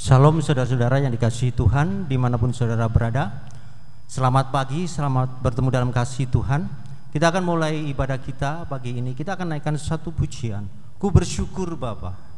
Shalom saudara-saudara yang dikasihi Tuhan dimanapun saudara berada. Selamat pagi, selamat bertemu dalam kasih Tuhan. Kita akan mulai ibadah kita pagi ini. Kita akan naikkan satu pujian. Ku bersyukur Bapa.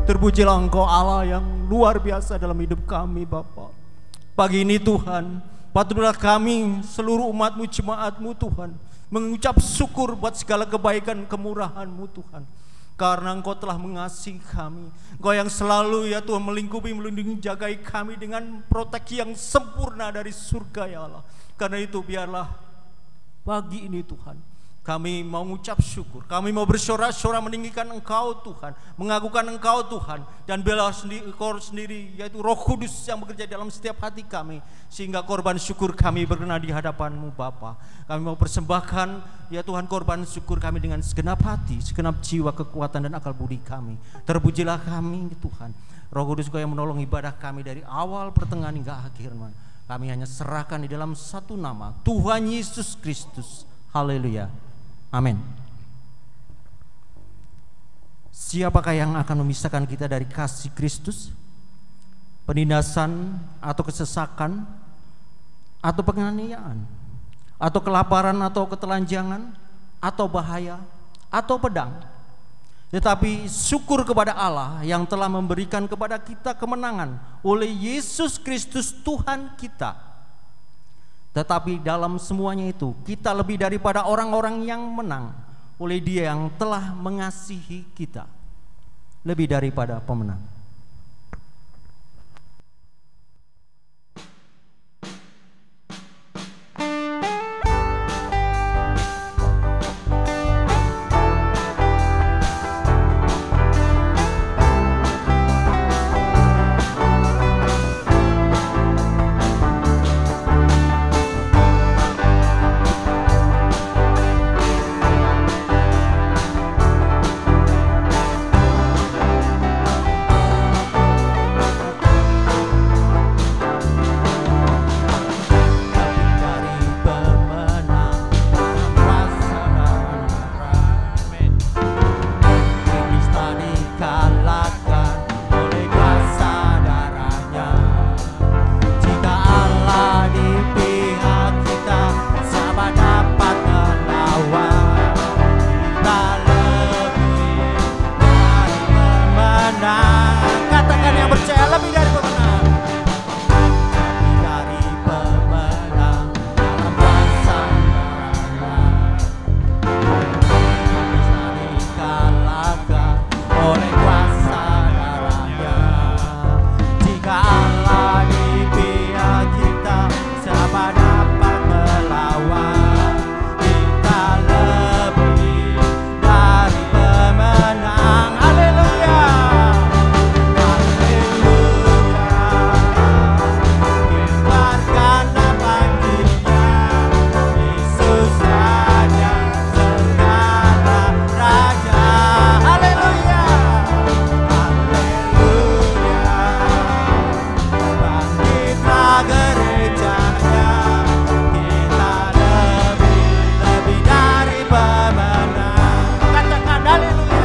Terpujilah Engkau Allah yang luar biasa dalam hidup kami Bapa. Pagi ini Tuhan, Patutlah kami seluruh umat-Mu, jemaat-Mu Tuhan, mengucap syukur buat segala kebaikan kemurahan-Mu Tuhan. Karena Engkau telah mengasihi kami, Engkau yang selalu ya Tuhan melingkupi, melindungi, jagai kami dengan proteksi yang sempurna dari surga ya Allah. Karena itu biarlah pagi ini Tuhan, kami mau mengucap syukur, kami mau bersorak-sorak meninggikan Engkau Tuhan, mengagukan Engkau Tuhan, dan biarlah Engkau sendiri yaitu Roh Kudus yang bekerja dalam setiap hati kami, sehingga korban syukur kami berkenan di hadapan-Mu Bapa. Kami mau persembahkan ya Tuhan korban syukur kami dengan segenap hati, segenap jiwa, kekuatan dan akal budi kami. Terpujilah kami Tuhan, Roh Kudus Engkau yang menolong ibadah kami dari awal, pertengahan hingga akhir. Kami hanya serahkan di dalam satu nama, Tuhan Yesus Kristus. Haleluya. Amin. Siapakah yang akan memisahkan kita dari kasih Kristus? Penindasan atau kesesakan atau penganiayaan atau kelaparan atau ketelanjangan atau bahaya atau pedang? Tetapi syukur kepada Allah yang telah memberikan kepada kita kemenangan oleh Yesus Kristus Tuhan kita. Tetapi dalam semuanya itu kita lebih daripada orang-orang yang menang oleh Dia yang telah mengasihi kita. Lebih daripada pemenang. Haleluya.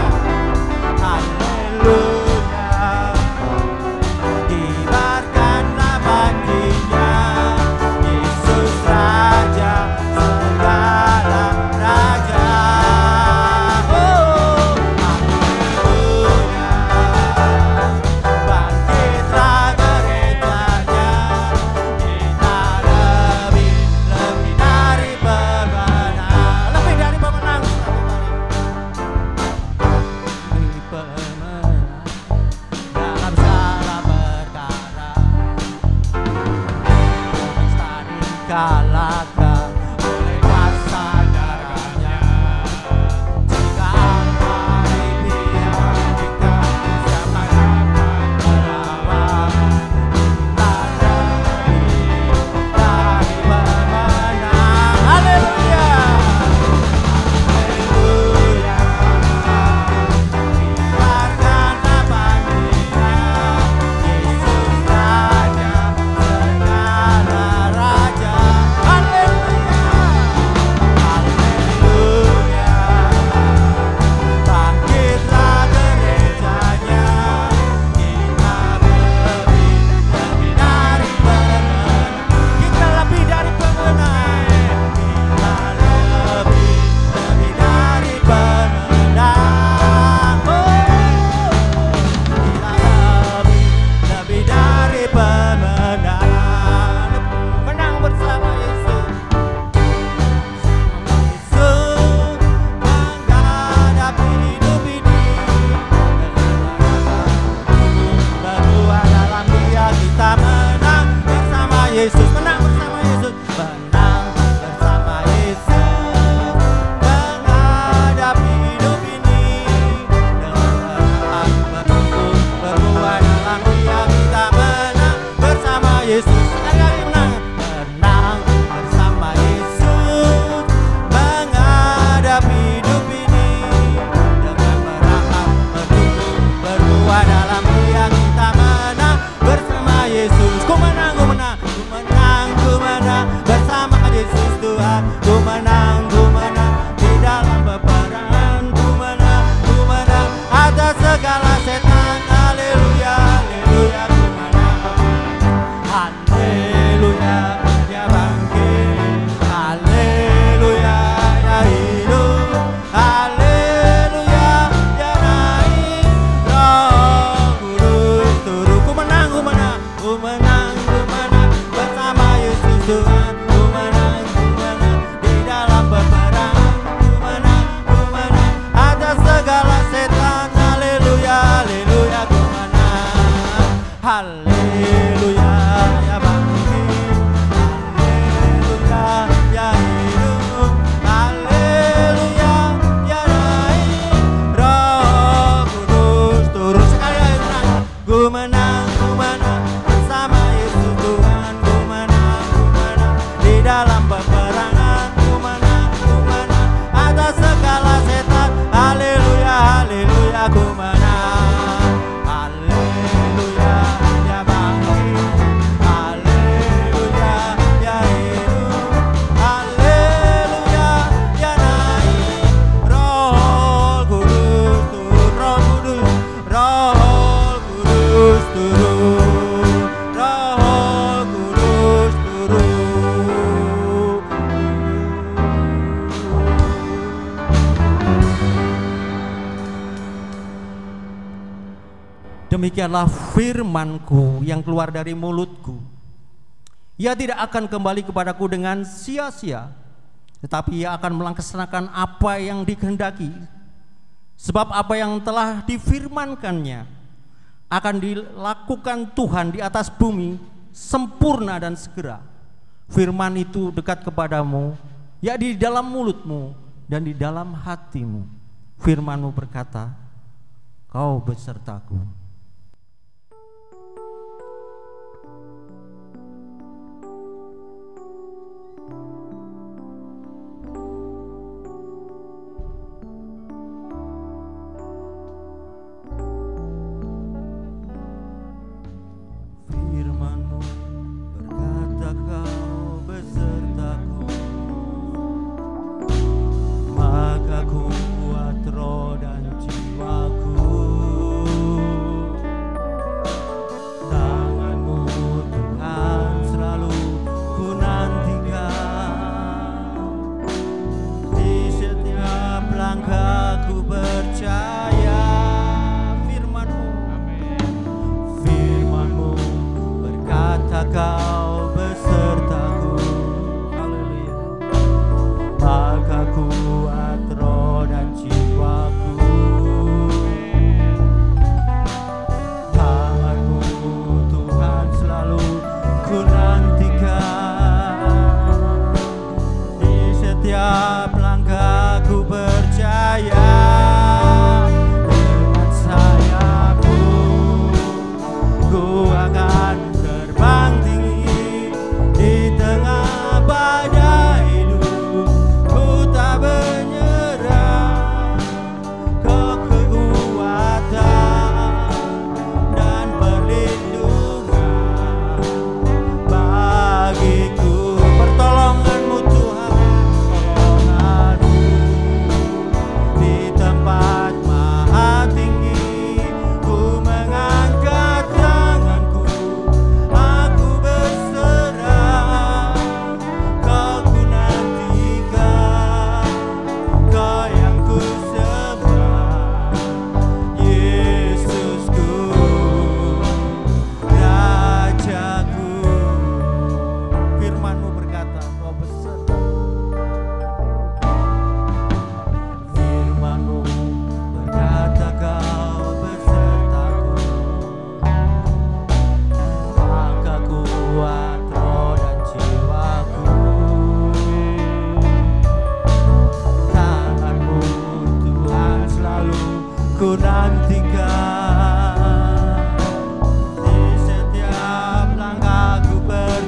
Yesus, menang bersama Yesus, menang bersama Yesus, menghadapi hidup ini dengan harapan bertumbuh berbuah dalam Dia, kita menang bersama Yesus. Sekali menang, menang bersama Yesus, menghadapi hidup ini dengan berharap bertumbuh berbuah dalam Dia, kita menang bersama Yesus. Ku menang, ku menang, ku menang, ku menang bersama Yesus Tuhan. Ku menang di dalam peperangan. Ku menang atas segala setan. Haleluya, haleluya, ku menang. Haleluya, Dia bangkit. Haleluya, Dia hidup. Haleluya, Dia naik. Roh Kudus turun. Ku menang bersama Yesus Tuhan. Ku menang di dalam peperangan. Ku menang atas segala setan. Haleluya, haleluya, ku menang. Haleluya, ya bangkit. Haleluya, ya hidup. Haleluya, ya naik. Roh Kudus turun. Sekali lagi menang. Ku menang bersama Yesus Tuhan. Ku menang di dalam peperangan. Ku menang atas segala setan. Haleluya, haleluya, ku menang. Haleluya, Dia bangkit. Haleluya, Dia hidup. Haleluya, Dia naik. Roh Kudus turun. Roh Kudus turun. Roh Kudus turun. Demikianlah firman-Ku yang keluar dari mulut-Ku. Ia tidak akan kembali kepadaku dengan sia-sia, tetapi ia akan melaksanakan apa yang dikehendaki. Sebab apa yang telah difirmankannya akan dilakukan Tuhan di atas bumi sempurna dan segera. Firman itu dekat kepadamu, ya di dalam mulutmu dan di dalam hatimu. Firman-Mu berkata, kau besertaku. Firman-Mu berkata kau besertaku, maka kuat roh dan jiwaku. Tangan-Mu Tuhan selalu ku nantikan, di setiap langkahku percaya. Firman-Mu, Firman-Mu berkata kau besertaku, haleluya, maka kuat roh dan jiwaku. Tangan-Mu Tuhan selalu ku nantikan, di setiap langkahku percaya. Dengan sayapmu ku akan terbang tinggi di tengah badai hidup. Ku tak menyerah ke kekuatan dan perlindungan bagiku. Pertolongan-Mu Tuhan, pertolongan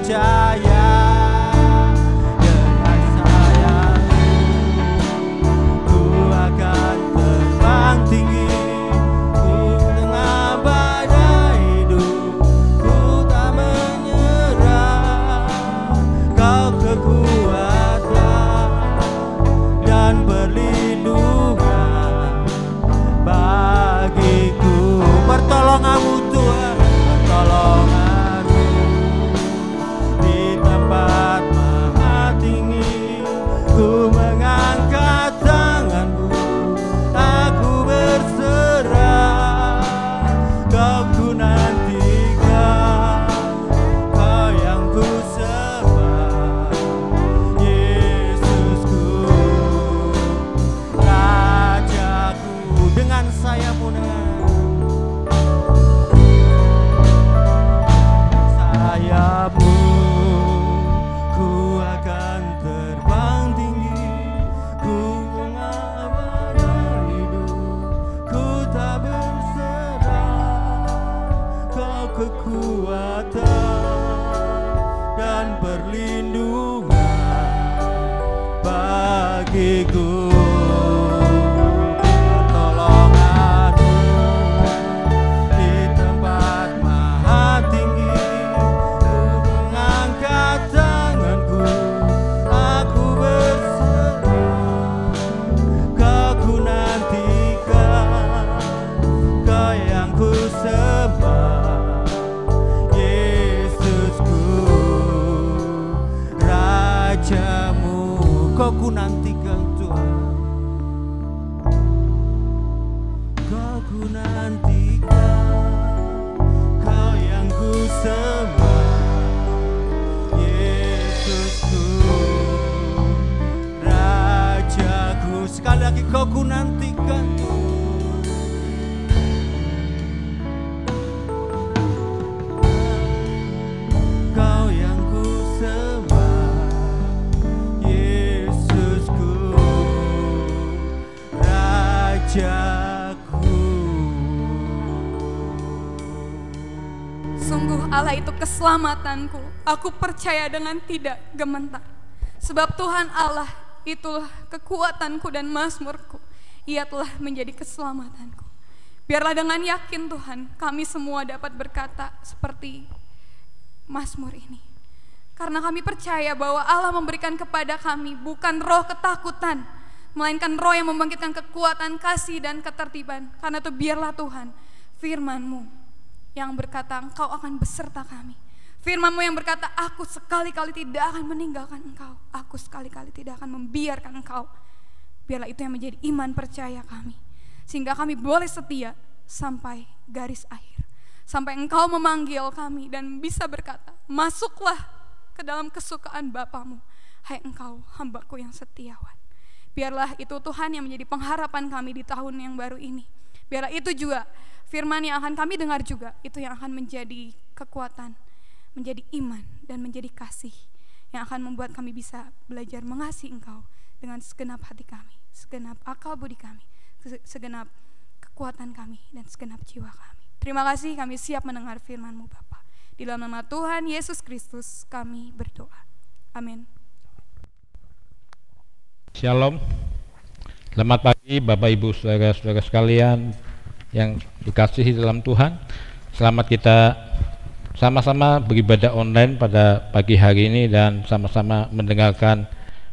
percaya dengan sayapmu ku akan terbang tinggi. Ku tengah badai hidup, ku tak menyerah. Kau kekuatan dan perlindungan bagiku. Pertolonganmu Tuhan, pertolonganmu di tempat maha tinggi. Ku mengangkat tanganku, aku berserah. Kau ku nantikan, Kau yang ku sembah. Yesusku, Rajaku, dengan sayapmu, sayapmu ku akan terbang tinggi. Ku mengabadi hidup, ku tak berserah. Kau kekuatan dan perlindungan bagiku. Pertolonganmu di tempat maha tinggi. Ku mengangkat tanganku, aku berserah. Kau ku nantikan, Kau yang ku sembah. Yesusku, Rajamu. Kau ku nantikan Tuhan, Kau ku nantikan, Kau yang ku sembah. Yesusku, Rajaku. Sekali lagi Kau ku nantikan Tuhan. Kau yang ku sembah. Yesusku, Rajaku. Sungguh Allah itu keselamatanku. Aku percaya dengan tidak gementar. Sebab Tuhan Allah itulah kekuatanku dan mazmurku. Ia telah menjadi keselamatanku. Biarlah dengan yakin Tuhan, kami semua dapat berkata seperti mazmur ini. Karena kami percaya bahwa Allah memberikan kepada kami bukan roh ketakutan, melainkan roh yang membangkitkan kekuatan, kasih, dan ketertiban. Karena itu biarlah Tuhan, firman-Mu yang berkata Engkau akan beserta kami. Firman-Mu yang berkata, aku sekali-kali tidak akan meninggalkan Engkau. Aku sekali-kali tidak akan membiarkan Engkau. Biarlah itu yang menjadi iman percaya kami. Sehingga kami boleh setia sampai garis akhir. Sampai Engkau memanggil kami dan bisa berkata, masuklah ke dalam kesukaan Bapa-Mu. Hai Engkau, hamba-Ku yang setiawan. Biarlah itu Tuhan yang menjadi pengharapan kami di tahun yang baru ini. Biarlah itu juga firman yang akan kami dengar juga, itu yang akan menjadi kekuatan, menjadi iman, dan menjadi kasih yang akan membuat kami bisa belajar mengasihi Engkau dengan segenap hati kami, segenap akal budi kami, segenap kekuatan kami, dan segenap jiwa kami. Terima kasih, kami siap mendengar firman-Mu Bapa. Di dalam nama Tuhan Yesus Kristus kami berdoa. Amin. Shalom. Selamat pagi Bapak Ibu saudara-saudara sekalian yang dikasihi dalam Tuhan. Selamat kita sama-sama beribadah online pada pagi hari ini dan sama-sama mendengarkan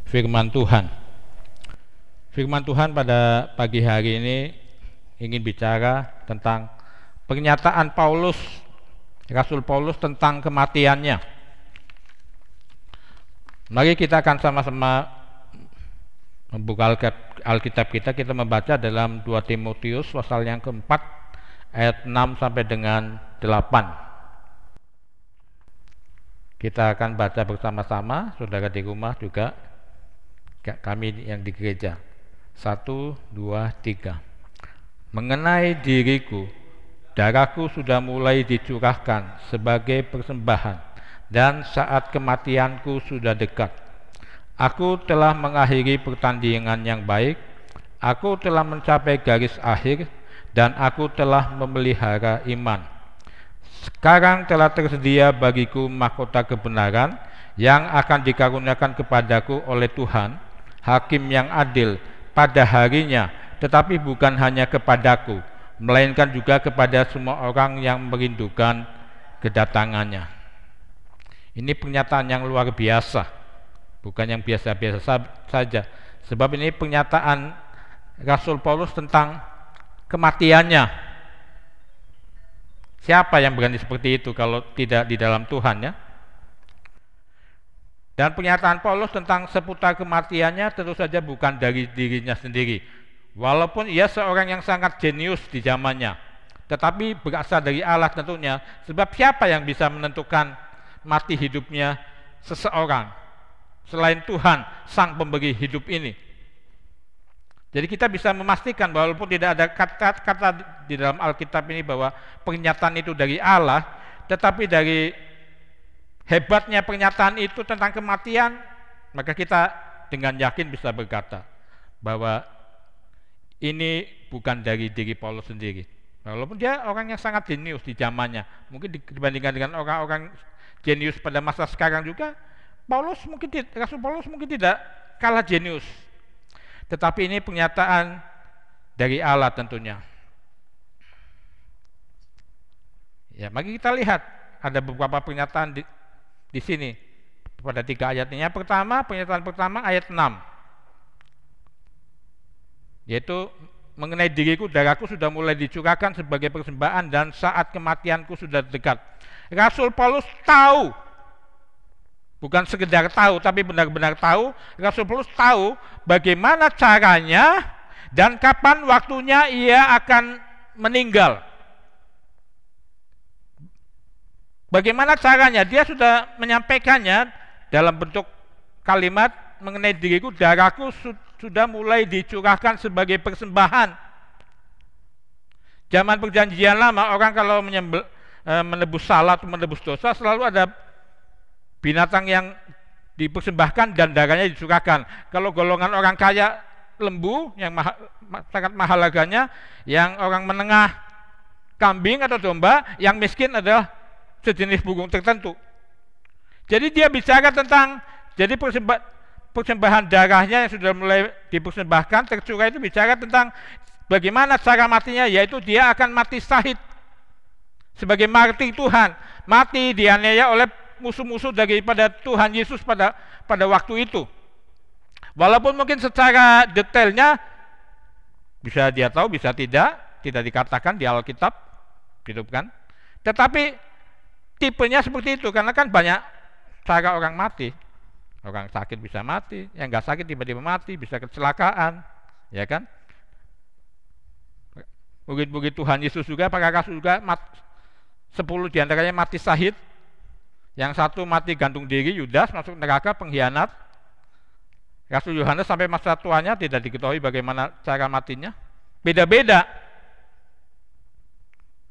firman Tuhan. Firman Tuhan pada pagi hari ini ingin bicara tentang pernyataan Paulus, Rasul Paulus tentang kematiannya. Mari kita akan sama-sama membuka Alkitab kita membaca dalam 2 Timotius pasal yang keempat ayat 6 sampai dengan 8. Kita akan baca bersama-sama, saudara di rumah juga, kami yang di gereja. 1, 2, 3. Mengenai diriku, darahku sudah mulai dicurahkan sebagai persembahan, dan saat kematianku sudah dekat. Aku telah mengakhiri pertandingan yang baik, aku telah mencapai garis akhir, dan aku telah memelihara iman. Sekarang telah tersedia bagiku mahkota kebenaran yang akan dikaruniakan kepadaku oleh Tuhan, Hakim yang adil pada harinya, tetapi bukan hanya kepadaku, melainkan juga kepada semua orang yang merindukan kedatangannya. Ini pernyataan yang luar biasa, bukan yang biasa-biasa saja. Sebab ini pernyataan Rasul Paulus tentang kematiannya. Siapa yang berani seperti itu kalau tidak di dalam Tuhan, ya? Dan pernyataan Paulus tentang seputar kematiannya tentu saja bukan dari dirinya sendiri. Walaupun ia seorang yang sangat jenius di zamannya, tetapi berasal dari Allah tentunya. Sebab siapa yang bisa menentukan mati hidupnya seseorang selain Tuhan, sang pemberi hidup ini? Jadi kita bisa memastikan walaupun tidak ada kata-kata di dalam Alkitab ini bahwa pernyataan itu dari Allah, tetapi dari hebatnya pernyataan itu tentang kematian, maka kita dengan yakin bisa berkata bahwa ini bukan dari diri Paulus sendiri. Walaupun dia orang yang sangat jenius di zamannya, mungkin dibandingkan dengan orang-orang jenius pada masa sekarang juga, Rasul Paulus mungkin tidak kalah jenius. Tetapi ini pernyataan dari Allah tentunya. Ya, mari kita lihat ada beberapa pernyataan di sini pada 3 ayat ini. Yang pertama, pernyataan pertama ayat 6. Yaitu mengenai diriku, darahku sudah mulai dicurahkan sebagai persembahan dan saat kematianku sudah dekat. Rasul Paulus tahu, bukan sekedar tahu, tapi benar-benar tahu. Rasul Paulus tahu bagaimana caranya dan kapan waktunya ia akan meninggal. Bagaimana caranya? Dia sudah menyampaikannya dalam bentuk kalimat mengenai diriku, darahku sudah mulai dicurahkan sebagai persembahan. Zaman perjanjian lama, orang kalau menebus salah atau menebus dosa selalu ada binatang yang dipersembahkan dan darahnya dicurahkan. Kalau golongan orang kaya lembu yang sangat mahal harganya, yang orang menengah kambing atau domba, yang miskin adalah sejenis burung tertentu. Jadi dia bicara tentang persembahan darahnya yang sudah mulai dipersembahkan, tercurah, itu bicara tentang bagaimana cara matinya, yaitu dia akan mati syahid sebagai martir Tuhan, mati dianiaya oleh musuh-musuh daripada Tuhan Yesus pada waktu itu. Walaupun mungkin secara detailnya bisa dia tahu, bisa tidak dikatakan di Alkitab, gitu kan? Tetapi tipenya seperti itu, karena kan banyak cara orang mati. Orang sakit bisa mati, yang nggak sakit tiba-tiba mati, bisa kecelakaan, ya kan? Murid-murid Tuhan Yesus juga, para rasul juga, 10 diantaranya mati syahid. Yang satu mati gantung diri, Yudas, masuk neraka, pengkhianat. Rasul Yohanes sampai masa tuanya tidak diketahui bagaimana cara matinya. Beda-beda.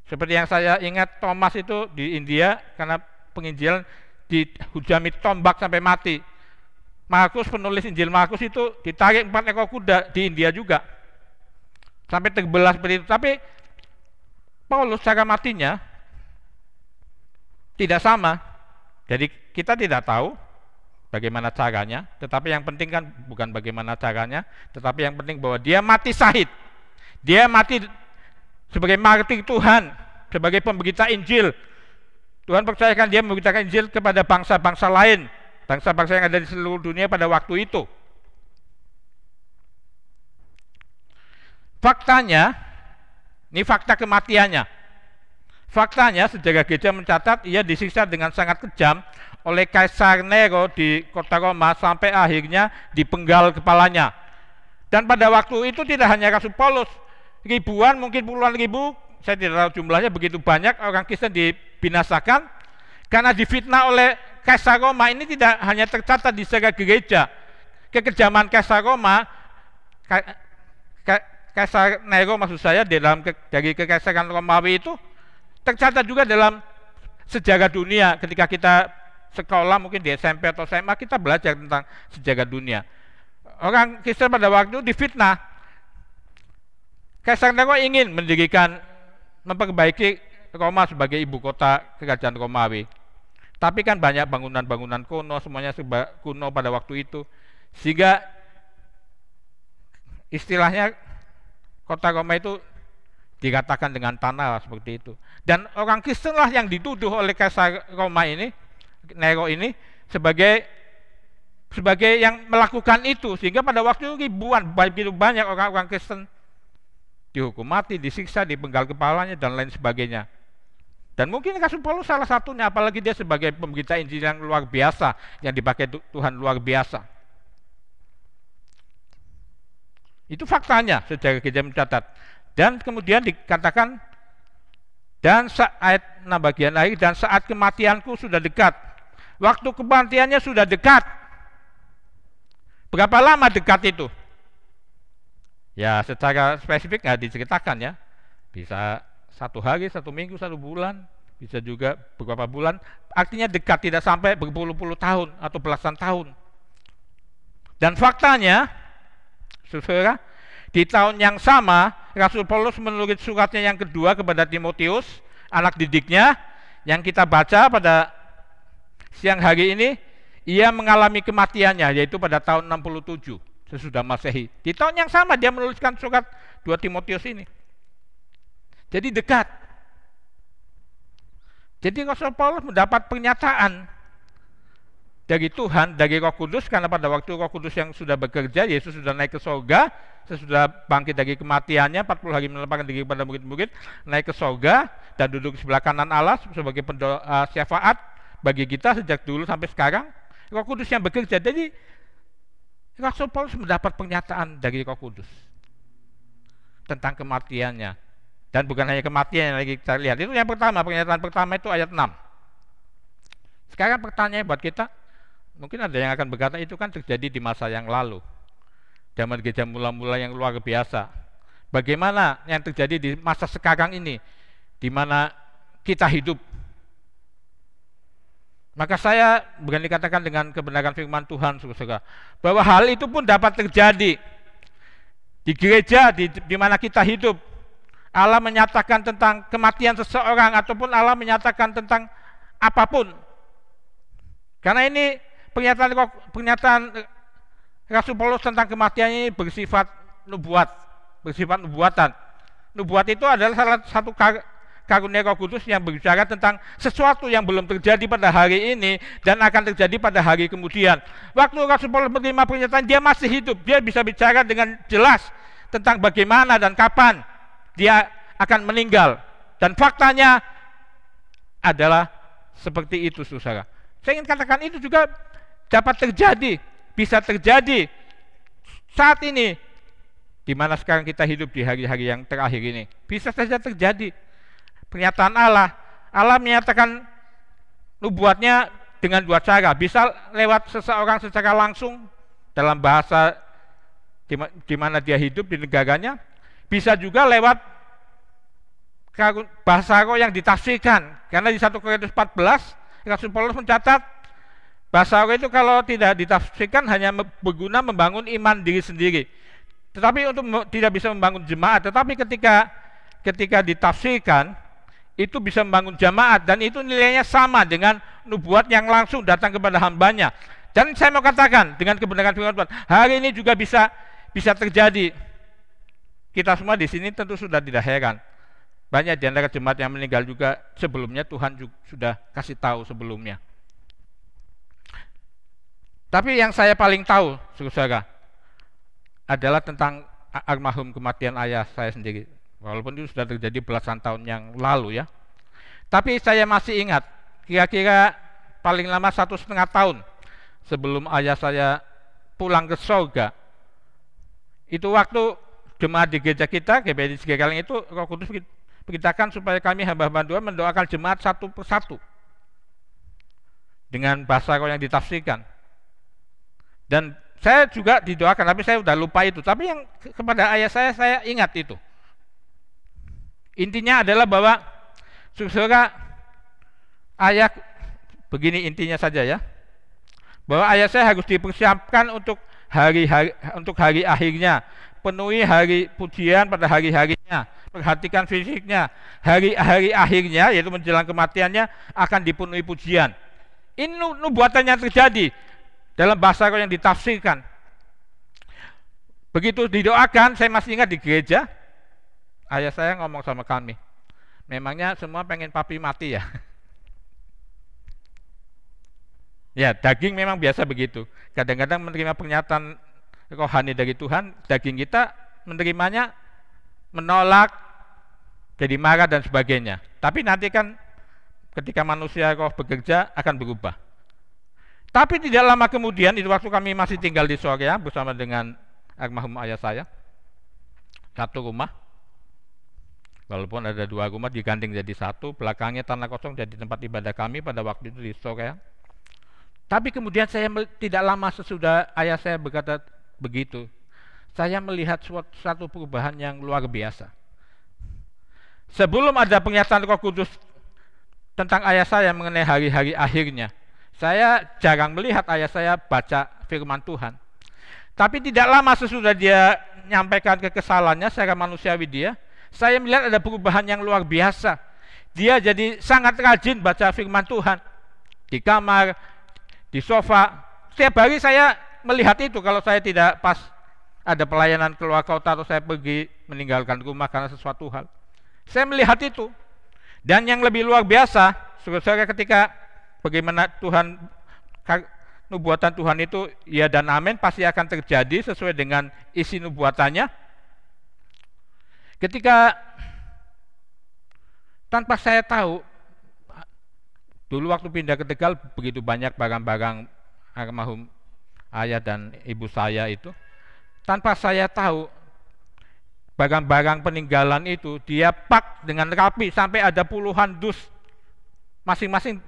Seperti yang saya ingat, Thomas itu di India karena penginjilan dihujami tombak sampai mati. Markus, penulis Injil Markus itu ditarik 4 ekor kuda di India juga sampai terbelah seperti itu. Tapi Paulus cara matinya tidak sama. Jadi kita tidak tahu bagaimana caranya, tetapi yang penting kan bukan bagaimana caranya, tetapi yang penting bahwa dia mati syahid. Dia mati sebagai martir Tuhan, sebagai pemberita Injil. Tuhan percayakan dia memberitakan Injil kepada bangsa-bangsa lain, bangsa-bangsa yang ada di seluruh dunia pada waktu itu. Faktanya, ini fakta kematiannya. Faktanya sejarah gereja mencatat ia disiksa dengan sangat kejam oleh Kaisar Nero di kota Roma sampai akhirnya dipenggal kepalanya. Dan pada waktu itu tidak hanya Rasul Paulus, ribuan, mungkin puluhan ribu, saya tidak tahu jumlahnya, begitu banyak orang Kristen dibinasakan karena difitnah oleh Kaisar Roma. Ini tidak hanya tercatat di sejarah gereja. Kekejaman Kaisar Roma, Kaisar Nero maksud saya, dari kekaisaran Romawi itu tercatat juga dalam sejarah dunia. Ketika kita sekolah mungkin di SMP atau SMA, kita belajar tentang sejarah dunia. Orang Kristen pada waktu difitnah. Kaisar Nero ingin memperbaiki Roma sebagai ibu kota kerajaan Romawi. Tapi kan banyak bangunan-bangunan kuno, semuanya kuno pada waktu itu. Sehingga istilahnya kota Roma itu dikatakan dengan tanah seperti itu. Dan orang Kristen lah yang dituduh oleh Kaisar Roma ini, Nero ini, sebagai yang melakukan itu, sehingga pada waktu itu ribuan, begitu banyak orang-orang Kristen dihukum mati, disiksa, dipenggal kepalanya dan lain sebagainya. Dan mungkin Rasul Paulus salah satunya, apalagi dia sebagai pemberita Injil yang luar biasa, yang dipakai Tuhan luar biasa. Itu faktanya, sejarah gereja mencatat. Dan kemudian dikatakan, dan ayat 6 bagian akhir, dan saat kematianku sudah dekat. Waktu kematiannya sudah dekat. Berapa lama dekat itu? Ya, secara spesifik nggak diceritakan ya. Bisa 1 hari, 1 minggu, 1 bulan, bisa juga beberapa bulan. Artinya dekat, tidak sampai berpuluh-puluh tahun atau belasan tahun. Dan faktanya, saudara, di tahun yang sama, Rasul Paulus menulis suratnya yang kedua kepada Timotius, anak didiknya, yang kita baca pada siang hari ini. Ia mengalami kematiannya, yaitu pada tahun 67 sesudah Masehi. Di tahun yang sama dia menuliskan surat 2 Timotius ini. Jadi dekat. Jadi Rasul Paulus mendapat pernyataan dari Tuhan, dari Roh Kudus, karena pada waktu Roh Kudus yang sudah bekerja, Yesus sudah naik ke surga, sesudah bangkit dari kematiannya, 40 hari melepaskan diri kepada murid-murid, naik ke surga dan duduk di sebelah kanan Allah sebagai pendoa syafaat bagi kita sejak dulu sampai sekarang. Roh Kudus yang bekerja. Jadi Rasul Paulus mendapat pernyataan dari Roh Kudus tentang kematiannya. Dan bukan hanya kematian yang lagi kita lihat. Itu yang pertama, pernyataan pertama itu ayat 6. Sekarang pertanyaannya buat kita, mungkin ada yang akan berkata itu kan terjadi di masa yang lalu, zaman gereja mula-mula yang luar biasa. Bagaimana yang terjadi di masa sekarang ini, di mana kita hidup? Maka saya berani katakan dengan kebenaran firman Tuhan, saudara, bahwa hal itu pun dapat terjadi di gereja di mana kita hidup. Allah menyatakan tentang kematian seseorang, ataupun Allah menyatakan tentang apapun. Karena ini pernyataan Rasul Paulus tentang kematian ini bersifat nubuat, bersifat nubuatan. Nubuat itu adalah salah satu karunia Roh Kudus yang berbicara tentang sesuatu yang belum terjadi pada hari ini dan akan terjadi pada hari kemudian. Waktu Rasul Paulus menerima pernyataan, dia masih hidup, dia bisa bicara dengan jelas tentang bagaimana dan kapan dia akan meninggal. Dan faktanya adalah seperti itu, saudara. Saya ingin katakan itu juga dapat terjadi, bisa terjadi saat ini, di mana sekarang kita hidup di hari-hari yang terakhir ini. Bisa saja terjadi. Pernyataan Allah menyatakan nubuatnya dengan 2 cara. Bisa lewat seseorang secara langsung dalam bahasa di mana dia hidup di negaranya. Bisa juga lewat bahasa roh yang ditafsirkan. Karena di 1 Korintus 14 Rasul Paulus mencatat bahasa roh itu kalau tidak ditafsirkan hanya berguna membangun iman diri sendiri. Tetapi untuk tidak bisa membangun jemaat. Tetapi ketika ditafsirkan itu bisa membangun jamaat, dan itu nilainya sama dengan nubuat yang langsung datang kepada hambanya. Dan saya mau katakan dengan kebenaran firman Tuhan, hari ini juga bisa terjadi. Kita semua di sini tentu sudah tidak heran. Banyak di antara jemaat yang meninggal juga sebelumnya Tuhan juga sudah kasih tahu sebelumnya. Tapi yang saya paling tahu, saudara, adalah tentang almarhum kematian ayah saya sendiri. Walaupun itu sudah terjadi belasan tahun yang lalu ya. Tapi saya masih ingat, kira-kira paling lama 1,5 tahun sebelum ayah saya pulang ke surga. Itu waktu jemaat di gereja kita, GBI Cigaling itu, Roh Kudus perintahkan supaya kami hamba-hamba Tuhan mendoakan jemaat satu persatu dengan bahasa roh yang ditafsirkan. Dan saya juga didoakan, tapi saya sudah lupa itu. Tapi yang kepada ayah saya ingat itu. Intinya adalah bahwa saudara, ayah, begini intinya saja ya, bahwa ayah saya harus dipersiapkan untuk hari akhirnya, penuhi hari pujian pada hari-harinya, perhatikan fisiknya, hari-hari akhirnya yaitu menjelang kematiannya akan dipenuhi pujian. Ini nubuatan yang terjadi dalam bahasa yang ditafsirkan. Begitu didoakan, saya masih ingat di gereja, ayah saya ngomong sama kami, memangnya semua pengen papi mati ya? Ya, daging memang biasa begitu. Kadang-kadang menerima pernyataan rohani dari Tuhan, daging kita menerimanya menolak, jadi marah dan sebagainya. Tapi nanti kan ketika manusia roh bekerja akan berubah. Tapi tidak lama kemudian, itu waktu kami masih tinggal di Soria bersama dengan almarhum ayah saya, satu rumah, walaupun ada dua rumah digandeng jadi satu, belakangnya tanah kosong jadi tempat ibadah kami pada waktu itu di Soria. Tapi kemudian saya tidak lama sesudah ayah saya berkata begitu, saya melihat suatu perubahan yang luar biasa. Sebelum ada pernyataan Roh Kudus tentang ayah saya mengenai hari-hari akhirnya, saya jarang melihat ayah saya baca firman Tuhan. Tapi tidak lama sesudah dia menyampaikan kekesalannya secara manusiawi dia, saya melihat ada perubahan yang luar biasa. Dia jadi sangat rajin baca firman Tuhan. Di kamar, di sofa. Setiap hari saya melihat itu kalau saya tidak pas ada pelayanan keluar kota atau saya pergi meninggalkan rumah karena sesuatu hal. Saya melihat itu. Dan yang lebih luar biasa, saudara, ketika bagaimana Tuhan, nubuatan Tuhan itu ya dan amin pasti akan terjadi sesuai dengan isi nubuatannya. Ketika tanpa saya tahu, dulu waktu pindah ke Tegal begitu banyak barang-barang almarhum ayah dan ibu saya itu, tanpa saya tahu barang-barang peninggalan itu dia pak dengan rapi sampai ada puluhan dus, masing-masing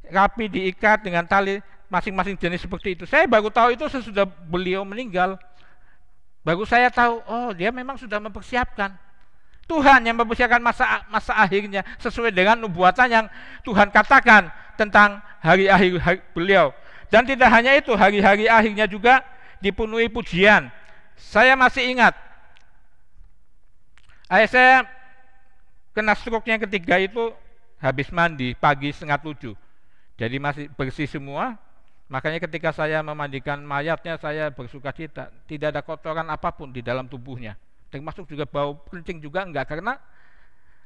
rapi diikat dengan tali, masing-masing jenis seperti itu. Saya baru tahu itu sesudah beliau meninggal. Baru saya tahu, oh dia memang sudah mempersiapkan. Tuhan yang mempersiapkan masa akhirnya sesuai dengan nubuatan yang Tuhan katakan tentang hari akhir beliau. Dan tidak hanya itu, hari-hari akhirnya juga dipenuhi pujian. Saya masih ingat, ayah saya kena stroke yang ketiga itu habis mandi pagi 6:30. Jadi masih bersih semua. Makanya ketika saya memandikan mayatnya, saya bersuka cita, tidak ada kotoran apapun di dalam tubuhnya, termasuk juga bau kencing juga enggak, karena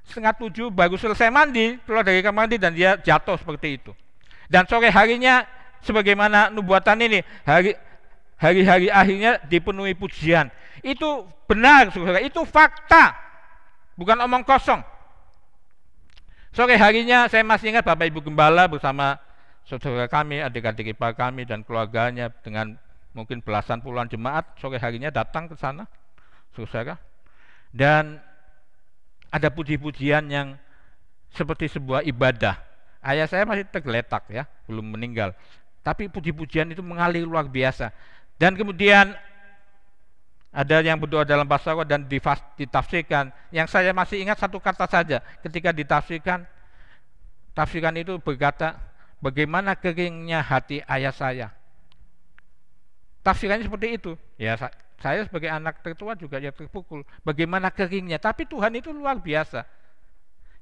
6:30 baru selesai mandi, keluar dari kamar mandi dan dia jatuh seperti itu. Dan sore harinya sebagaimana nubuatan ini, hari-hari akhirnya dipenuhi pujian. Itu benar, saudara, itu fakta, bukan omong kosong. Sore harinya saya masih ingat Bapak Ibu Gembala bersama saudara kami, adik-adik ipar kami dan keluarganya dengan mungkin belasan puluhan jemaat sore harinya datang ke sana, saudara. Dan ada puji-pujian yang seperti sebuah ibadah. Ayah saya masih tergeletak ya, belum meninggal. Tapi puji-pujian itu mengalir luar biasa. Dan kemudian ada yang berdoa dalam bahasa roh dan ditafsirkan. Yang saya masih ingat satu kata saja ketika ditafsirkan. Tafsiran itu berkata, bagaimana keringnya hati ayah saya. Tafsirannya seperti itu. Ya, saya sebagai anak tertua juga ya terpukul. Bagaimana keringnya. Tapi Tuhan itu luar biasa.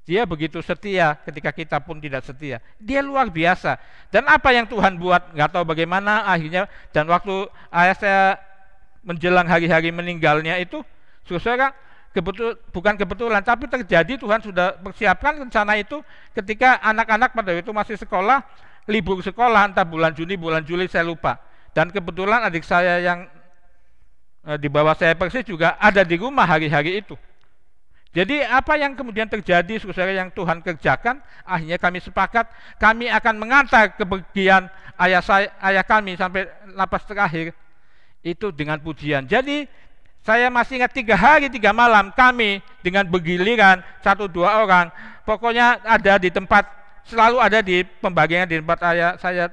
Dia begitu setia ketika kita pun tidak setia. Dia luar biasa. Dan apa yang Tuhan buat, nggak tahu bagaimana akhirnya. Dan waktu ayah saya menjelang hari-hari meninggalnya itu, saudara, bukan kebetulan, tapi terjadi. Tuhan sudah persiapkan rencana itu ketika anak-anak pada itu masih sekolah, libur sekolah, entah bulan Juni, bulan Juli, saya lupa. Dan kebetulan adik saya yang di bawah saya persis juga ada di rumah hari-hari itu. Jadi apa yang kemudian terjadi, saudara, yang Tuhan kerjakan, akhirnya kami sepakat, kami akan mengantar kepergian ayah kami sampai napas terakhir itu dengan pujian. Jadi saya masih ingat 3 hari 3 malam kami dengan bergiliran 1-2 orang, pokoknya ada di tempat, selalu ada di pembagian di tempat ayah saya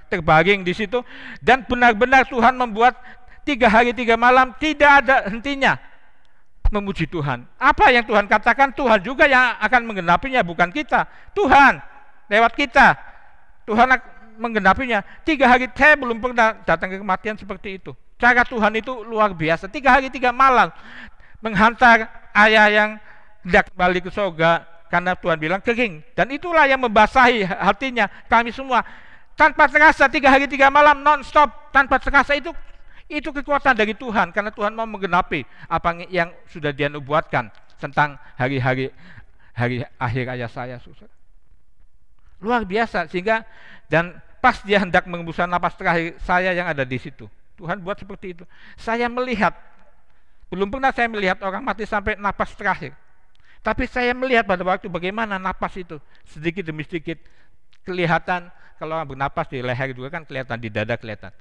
terbaring di situ. Dan benar-benar Tuhan membuat 3 hari 3 malam tidak ada hentinya memuji Tuhan. Apa yang Tuhan katakan, Tuhan juga yang akan menggenapinya, bukan kita. Tuhan lewat kita, Tuhan menggenapinya. 3 hari saya belum pernah datang ke kematian seperti itu. Cara Tuhan itu luar biasa. 3 hari 3 malam menghantar ayah yang hendak kembali ke surga, karena Tuhan bilang kering. Dan itulah yang membasahi hatinya kami semua. Tanpa terasa 3 hari 3 malam non-stop, tanpa terasa itu kekuatan dari Tuhan, karena Tuhan mau menggenapi apa yang sudah Dia nubuatkan tentang hari-hari akhir ayah saya. Luar biasa. Sehingga dan pas Dia hendak mengembuskan napas terakhir, saya yang ada di situ. Tuhan buat seperti itu. Saya melihat, belum pernah saya melihat orang mati sampai napas terakhir. Tapi saya melihat pada waktu bagaimana napas itu sedikit demi sedikit kelihatan. Kalau orang bernapas di leher juga kan kelihatan, di dada kelihatan.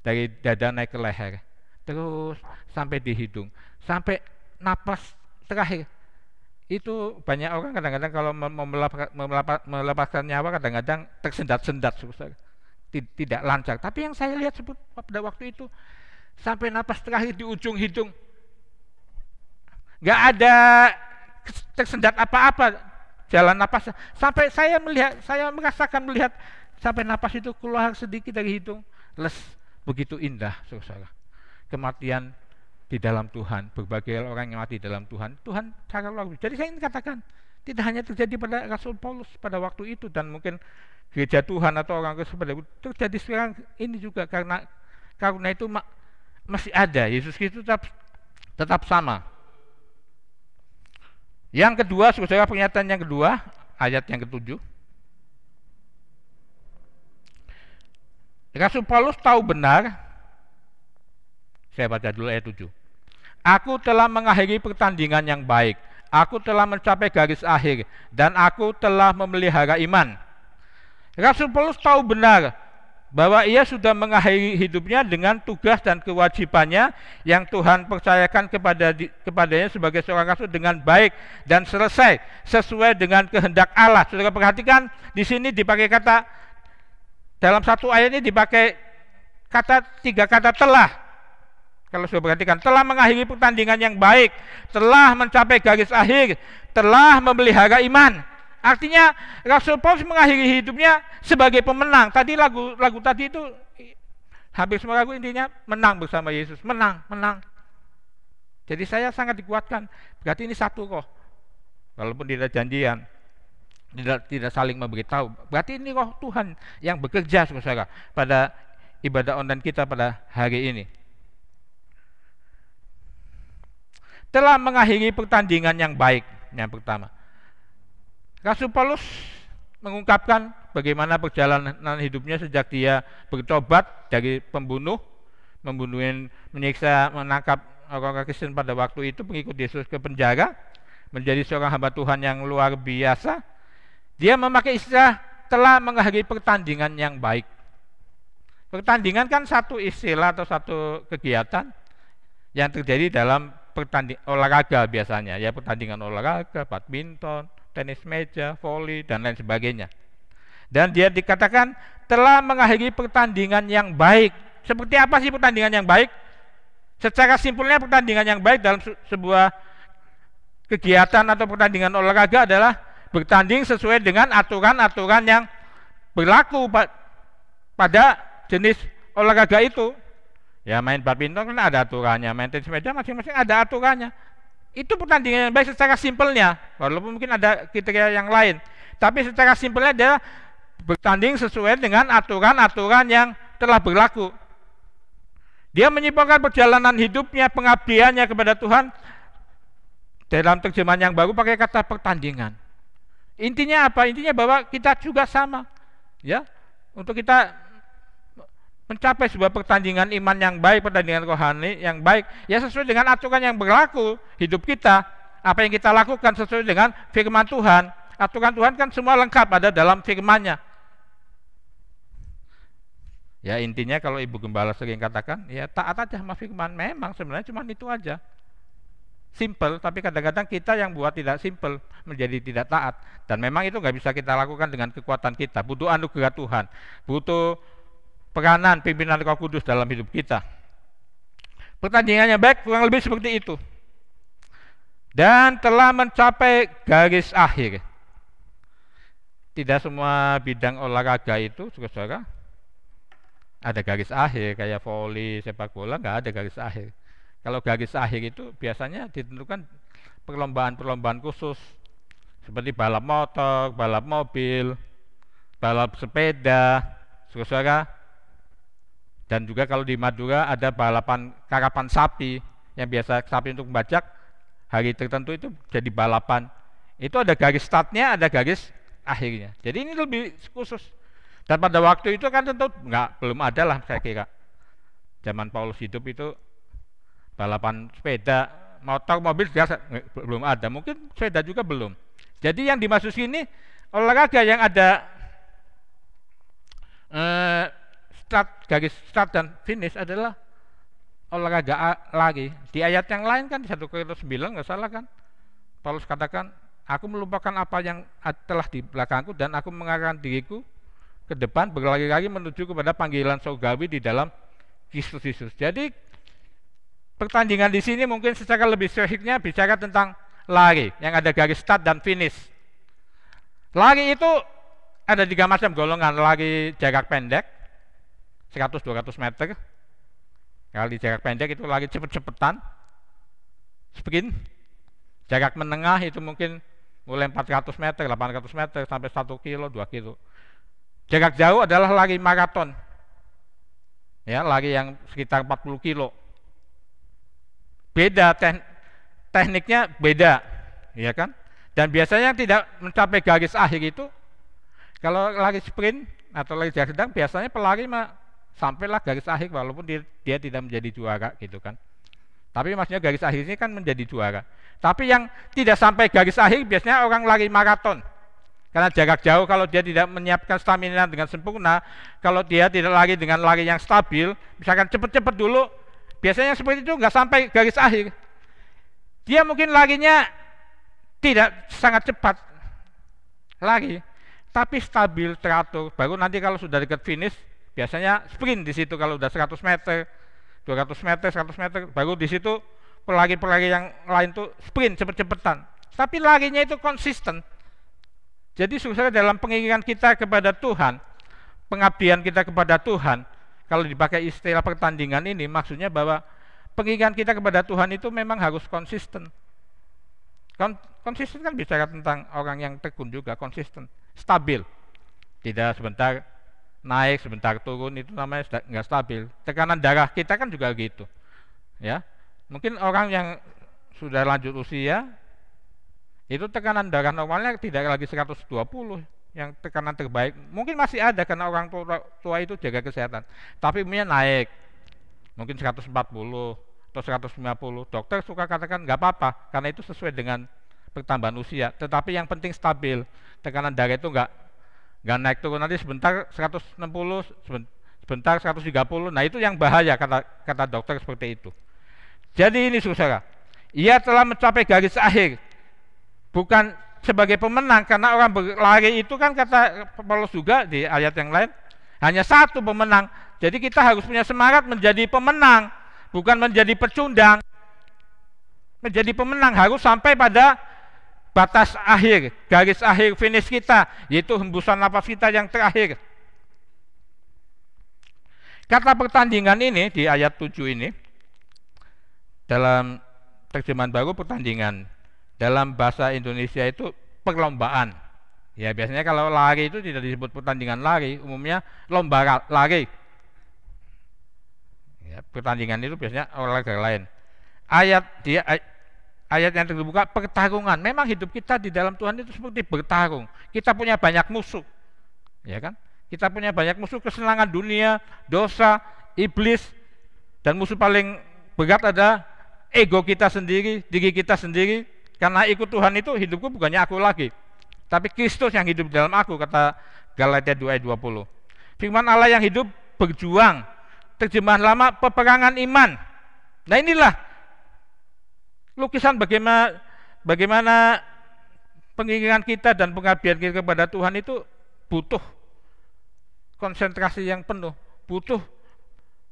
Dari dada naik ke leher, terus sampai di hidung, sampai napas terakhir. Itu banyak orang kadang-kadang kalau melepaskan nyawa kadang-kadang tersendat-sendat, tidak lancar. Tapi yang saya lihat pada waktu itu sampai napas terakhir di ujung hidung, nggak ada tersendat apa-apa jalan napas. Sampai saya merasakan melihat sampai napas itu keluar sedikit dari hidung, begitu indah, saudara. Kematian di dalam Tuhan, berbagai orang yang mati dalam Tuhan cara luar biasa. Jadi saya ingin katakan, tidak hanya terjadi pada Rasul Paulus pada waktu itu, dan mungkin gereja Tuhan atau orang Kristen pada waktu itu, terjadi sekarang ini juga, karena karunia itu masih ada. Yesus Kristus tetap sama. Yang kedua, saudara, pernyataan yang kedua, ayat yang ke-7. Rasul Paulus tahu benar, saya baca dulu ayat 7. Aku telah mengakhiri pertandingan yang baik, aku telah mencapai garis akhir, dan aku telah memelihara iman. Rasul Paulus tahu benar bahwa ia sudah mengakhiri hidupnya dengan tugas dan kewajibannya yang Tuhan percayakan kepadanya sebagai seorang rasul dengan baik dan selesai sesuai dengan kehendak Allah. Saudara perhatikan, di sini dipakai kata, dalam satu ayat ini dipakai tiga kata telah. Kalau sudah perhatikan, telah mengakhiri pertandingan yang baik, telah mencapai garis akhir, telah memelihara iman. Artinya Rasul Paulus mengakhiri hidupnya sebagai pemenang. Tadi lagu tadi itu hampir semua lagu intinya menang bersama Yesus, menang. Jadi saya sangat dikuatkan. Berarti ini satu roh, walaupun tidak janjian, tidak saling memberitahu. Berarti ini roh Tuhan yang bekerja, saudara, pada ibadah online kita pada hari ini. Telah mengakhiri pertandingan yang baik, yang pertama. Rasul Paulus mengungkapkan bagaimana perjalanan hidupnya sejak dia bertobat dari menyiksa, menangkap orang Kristen pada waktu itu, pengikut Yesus, ke penjara, menjadi seorang hamba Tuhan yang luar biasa. Dia memakai istilah telah mengakhiri pertandingan yang baik. Pertandingan kan satu istilah atau satu kegiatan yang terjadi dalam olahraga biasanya, ya, pertandingan olahraga, badminton, tenis meja, voli, dan lain sebagainya. Dan dia dikatakan telah mengakhiri pertandingan yang baik. Seperti apa sih pertandingan yang baik? Secara simpelnya, pertandingan yang baik dalam sebuah kegiatan atau pertandingan olahraga adalah bertanding sesuai dengan aturan-aturan yang berlaku pada jenis olahraga itu. Ya, main badminton kan ada aturannya, main tenis meja masing-masing ada aturannya. Itu pertandingan yang baik secara simpelnya, walaupun mungkin ada kriteria yang lain. Tapi secara simpelnya adalah bertanding sesuai dengan aturan-aturan yang telah berlaku. Dia menyimpulkan perjalanan hidupnya, pengabdiannya kepada Tuhan dalam terjemahan yang baru pakai kata pertandingan. Intinya apa? Intinya bahwa kita juga sama, ya, untuk kita mencapai sebuah pertandingan iman yang baik, pertandingan rohani yang baik, ya sesuai dengan aturan yang berlaku hidup kita. Apa yang kita lakukan sesuai dengan firman Tuhan. Aturan Tuhan kan semua lengkap ada dalam firman-Nya. Ya, intinya kalau Ibu Gembala sering katakan, ya taat aja sama firman. Memang sebenarnya cuma itu aja. Simple, tapi kadang-kadang kita yang buat tidak simple, menjadi tidak taat. Dan memang itu nggak bisa kita lakukan dengan kekuatan kita. Butuh anugerah Tuhan, butuh peranan pimpinan Roh Kudus dalam hidup kita. Pertandingannya baik, kurang lebih seperti itu. Dan telah mencapai garis akhir. Tidak semua bidang olahraga itu, saudara, ada garis akhir. Kayak voli, sepak bola, nggak ada garis akhir. Kalau garis akhir itu biasanya ditentukan perlombaan-perlombaan khusus seperti balap motor, balap mobil, balap sepeda, saudara. Dan juga kalau di Madura ada balapan karapan sapi, yang biasa sapi untuk membajak, hari tertentu itu jadi balapan. Itu ada garis startnya, ada garis akhirnya. Jadi ini lebih khusus. Dan pada waktu itu kan tentu belum ada lah, saya kira. Zaman Paulus hidup itu balapan sepeda, motor, mobil belum ada. Mungkin sepeda juga belum. Jadi yang dimaksud sini olahraga yang ada garis start dan finish adalah olahraga lari. Di ayat yang lain kan di 1 Korintus 9 nggak salah kan, Paulus katakan, aku melupakan apa yang telah di belakangku dan aku mengarahkan diriku ke depan, berlari-lari menuju kepada panggilan surgawi di dalam Kristus Yesus. Jadi pertandingan di sini mungkin secara lebih spesifiknya bicara tentang lari yang ada garis start dan finish. Lari itu ada 3 macam golongan: lari jarak pendek 100-200 meter, lari jarak pendek itu lari cepet-cepetan, sprint. Jarak menengah itu mungkin mulai 400 meter, 800 meter sampai 1 kilo, 2 kilo. Jarak jauh adalah lari maraton, ya, lari yang sekitar 40 kilo. Beda tekniknya beda, ya kan? Dan biasanya yang tidak mencapai garis akhir itu, kalau lari sprint atau lari jarak sedang, biasanya pelari sampailah garis akhir walaupun dia tidak menjadi juara, gitu kan? Tapi maksudnya garis akhir ini kan menjadi juara. Tapi yang tidak sampai garis akhir biasanya orang lari maraton. Karena jarak jauh, kalau dia tidak menyiapkan stamina dengan sempurna, kalau dia tidak lari dengan lari yang stabil, misalkan cepet-cepet dulu, biasanya seperti itu nggak sampai garis akhir. Dia mungkin larinya tidak sangat cepat lari, tapi stabil, teratur. Baru nanti kalau sudah dekat finish, biasanya sprint di situ. Kalau udah 100 meter, 200 meter, 100 meter, baru di situ pelari-pelari yang lain tuh sprint cepet-cepetan. Tapi larinya itu konsisten. Jadi saudara, dalam pengiringan kita kepada Tuhan, pengabdian kita kepada Tuhan, kalau dipakai istilah pertandingan ini, maksudnya bahwa pengiringan kita kepada Tuhan itu memang harus konsisten. Konsisten kan bicara tentang orang yang tekun juga, konsisten, stabil. Tidak sebentar naik, sebentar turun, itu namanya nggak stabil. Tekanan darah kita kan juga gitu. Ya, mungkin orang yang sudah lanjut usia, itu tekanan darah normalnya tidak lagi 120, yang tekanan terbaik. Mungkin masih ada karena orang tua itu jaga kesehatan. Tapi umumnya naik, mungkin 140 atau 150. Dokter suka katakan nggak apa-apa, karena itu sesuai dengan pertambahan usia. Tetapi yang penting stabil, tekanan darah itu nggak naik turun, nanti sebentar 160, sebentar 130. Nah itu yang bahaya, kata dokter seperti itu. Jadi ini saudara, ia telah mencapai garis akhir, bukan sebagai pemenang, karena orang berlari itu kan kata Paulus juga di ayat yang lain, hanya satu pemenang. Jadi kita harus punya semangat menjadi pemenang, bukan menjadi pecundang. Menjadi pemenang harus sampai pada batas akhir, garis akhir finish kita, yaitu hembusan nafas kita yang terakhir. Kata pertandingan ini di ayat 7 ini, dalam terjemahan baru pertandingan, dalam bahasa Indonesia itu perlombaan. Ya, biasanya kalau lari itu tidak disebut pertandingan lari, umumnya lomba lari. Ya, pertandingan itu biasanya olahraga lain. Ayat yang terbuka pertarungan. Memang hidup kita di dalam Tuhan itu seperti bertarung. Kita punya banyak musuh, ya kan? Kita punya banyak musuh, kesenangan dunia, dosa, iblis, dan musuh paling berat ada ego kita sendiri, diri kita sendiri. Karena ikut Tuhan itu hidupku bukannya aku lagi, tapi Kristus yang hidup dalam aku, kata Galatia 2 ayat 20. Firman Allah yang hidup berjuang. Terjemahan lama peperangan iman. Nah inilah lukisan bagaimana pengiringan kita dan pengabdian kita kepada Tuhan itu butuh konsentrasi yang penuh, butuh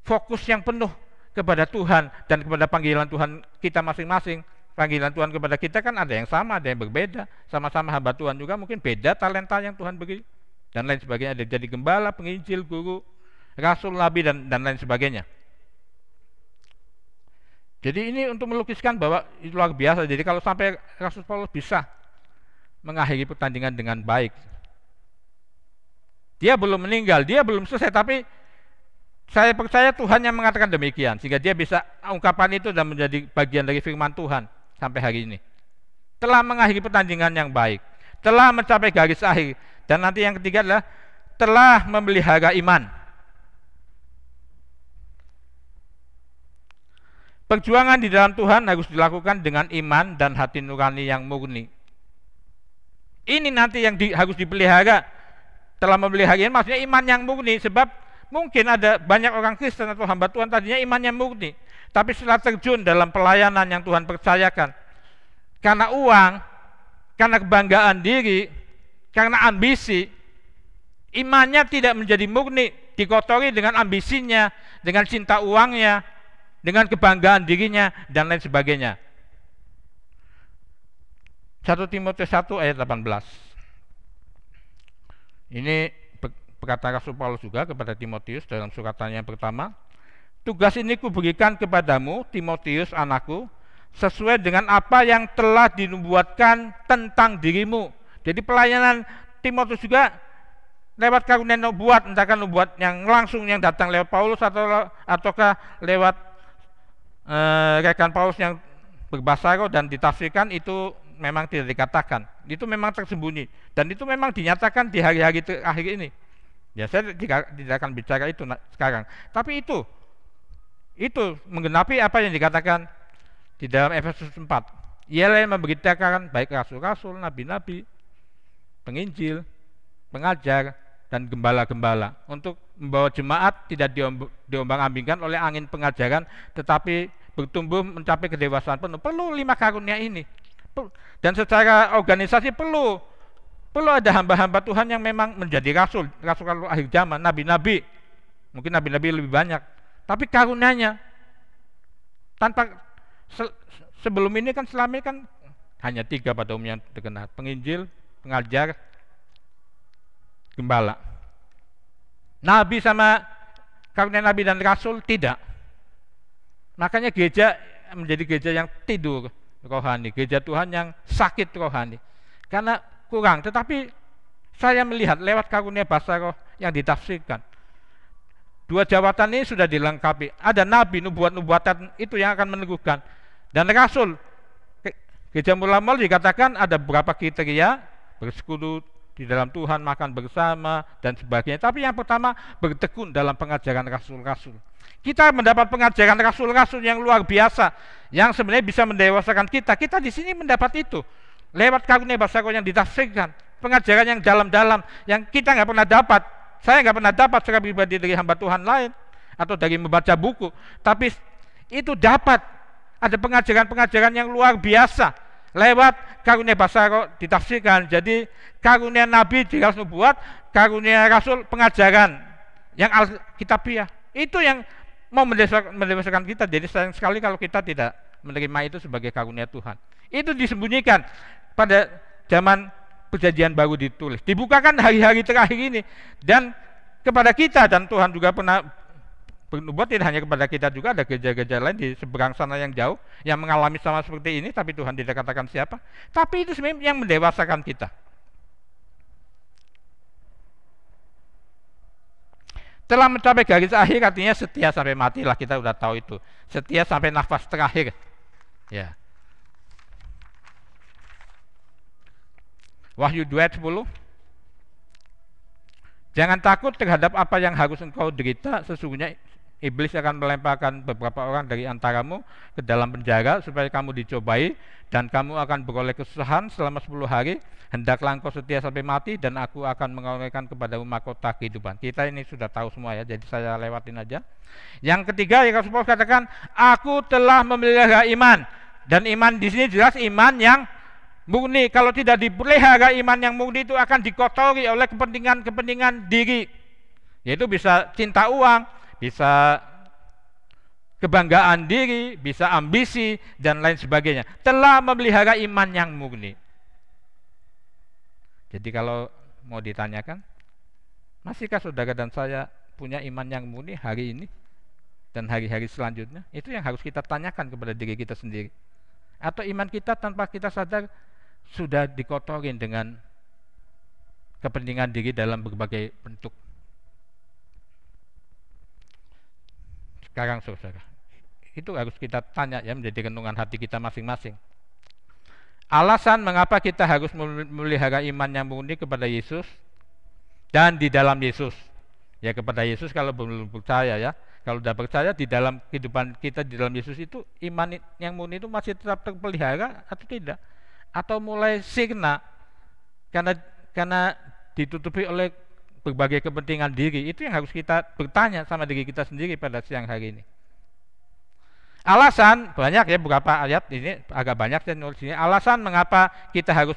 fokus yang penuh kepada Tuhan dan kepada panggilan Tuhan kita masing-masing. Panggilan Tuhan kepada kita kan ada yang sama, ada yang berbeda. Sama-sama hamba Tuhan juga mungkin beda talenta yang Tuhan beri dan lain sebagainya. Ada jadi gembala, penginjil, guru, rasul, nabi, dan lain sebagainya. Jadi ini untuk melukiskan bahwa itu luar biasa. Jadi kalau sampai Rasul Paulus bisa mengakhiri pertandingan dengan baik, dia belum meninggal, dia belum selesai, tapi saya percaya Tuhan yang mengatakan demikian, sehingga dia bisa ungkapan itu dan menjadi bagian dari firman Tuhan sampai hari ini. Telah mengakhiri pertandingan yang baik, telah mencapai garis akhir, dan nanti yang ketiga adalah telah memelihara iman. Perjuangan di dalam Tuhan harus dilakukan dengan iman dan hati nurani yang murni. Ini nanti yang harus dipelihara. Telah memelihara iman, maksudnya iman yang murni. Sebab mungkin ada banyak orang Kristen atau hamba Tuhan tadinya imannya murni, tapi setelah terjun dalam pelayanan yang Tuhan percayakan, karena uang, karena kebanggaan diri, karena ambisi, imannya tidak menjadi murni, dikotori dengan ambisinya, dengan cinta uangnya, dengan kebanggaan dirinya, dan lain sebagainya. 1 Timotius 1 ayat 18. Ini perkataan Rasul Paulus juga kepada Timotius dalam suratannya yang pertama. Tugas ini kuberikan kepadamu, Timotius anakku, sesuai dengan apa yang telah dinubuatkan tentang dirimu. Jadi pelayanan Timotius juga lewat karunia nubuat, entahkah nubuat yang langsung yang datang lewat Paulus ataukah lewat rekan Paulus yang berbahasa roh dan ditafsirkan, itu memang tidak dikatakan. Itu memang tersembunyi dan itu memang dinyatakan di hari-hari terakhir ini. Ya, saya tidak akan bicara itu sekarang. Tapi itu menggenapi apa yang dikatakan di dalam Efesus 4. Ialah yang memberitakan baik rasul-rasul, nabi-nabi, penginjil, pengajar, dan gembala-gembala untuk membawa jemaat tidak diombang-ambingkan oleh angin pengajaran, tetapi bertumbuh mencapai kedewasaan penuh. Perlu 5 karunia ini. Dan secara organisasi perlu ada hamba-hamba Tuhan yang memang menjadi rasul akhir zaman, nabi-nabi. Mungkin nabi-nabi lebih banyak, tapi karunianya tanpa sebelum ini kan selama ini kan hanya 3 pada umumnya terkenal: penginjil, pengajar, gembala. Nabi sama karunia nabi dan rasul tidak. Makanya gereja menjadi gereja yang tidur rohani, gereja Tuhan yang sakit rohani, karena kurang. Tetapi saya melihat lewat karunia bahasa roh yang ditafsirkan, 2 jabatan ini sudah dilengkapi. Ada nabi, nubuatan itu yang akan meneguhkan, dan rasul. Gereja mula-mula dikatakan ada beberapa kriteria: bersekutu di dalam Tuhan, makan bersama, dan sebagainya. Tapi yang pertama, bertekun dalam pengajaran rasul-rasul. Kita mendapat pengajaran rasul-rasul yang luar biasa, yang sebenarnya bisa mendewasakan kita. Kita di sini mendapat itu lewat karunia bahasa roh yang ditafsirkan, pengajaran yang dalam-dalam, yang kita nggak pernah dapat. Saya nggak pernah dapat secara pribadi dari hamba Tuhan lain atau dari membaca buku, tapi itu dapat ada pengajaran-pengajaran yang luar biasa lewat karunia bahasa roh ditafsirkan. Jadi karunia nabi di rasul nubuat, karunia rasul pengajaran yang alkitabiah, itu yang mau mendewasakan kita. Jadi sayang sekali kalau kita tidak menerima itu sebagai karunia Tuhan. Itu disembunyikan pada zaman perjanjian baru ditulis, dibukakan hari-hari terakhir ini, dan kepada kita. Dan Tuhan juga pernah bernubuat tidak hanya kepada kita, juga ada gereja-gereja lain di seberang sana yang jauh yang mengalami sama seperti ini, tapi Tuhan tidak katakan siapa. Tapi itu sebenarnya yang mendewasakan kita. Telah mencapai garis akhir artinya setia sampai mati lah, kita sudah tahu itu. Setia sampai nafas terakhir. Ya. Wahyu 2:10. Jangan takut terhadap apa yang harus engkau derita, sesungguhnya iblis akan melemparkan beberapa orang dari antaramu ke dalam penjara supaya kamu dicobai, dan kamu akan beroleh kesusahan selama 10 hari. Hendaklah engkau setia sampai mati, dan aku akan mengorbankan kepadamu mahkota kehidupan. Kita ini sudah tahu semua ya, jadi saya lewatin aja. Yang ketiga, yang Rasul Paulus katakan, aku telah memelihara iman. Dan iman di sini jelas iman yang murni. Kalau tidak dipelihara iman yang murni, itu akan dikotori oleh kepentingan diri. Yaitu bisa cinta uang, bisa kebanggaan diri, bisa ambisi, dan lain sebagainya. Telah memelihara iman yang murni. Jadi kalau mau ditanyakan, masihkah saudara dan saya punya iman yang murni hari ini? dan hari-hari selanjutnya, itu yang harus kita tanyakan kepada diri kita sendiri. Atau iman kita tanpa kita sadar sudah dikotorin dengan kepentingan diri dalam berbagai bentuk. Sekarang saudara, itu harus kita tanya ya, menjadi renungan hati kita masing-masing. Alasan mengapa kita harus memelihara iman yang murni kepada Yesus dan di dalam Yesus. Ya, kepada Yesus kalau belum percaya ya. Kalau sudah percaya, di dalam kehidupan kita di dalam Yesus itu, iman yang murni itu masih tetap terpelihara atau tidak? Atau mulai sirna karena ditutupi oleh berbagai kepentingan diri. Itu yang harus kita bertanya sama diri kita sendiri pada siang hari ini. Alasan banyak ya, beberapa ayat ini agak banyak saya nulis ini. Alasan mengapa kita harus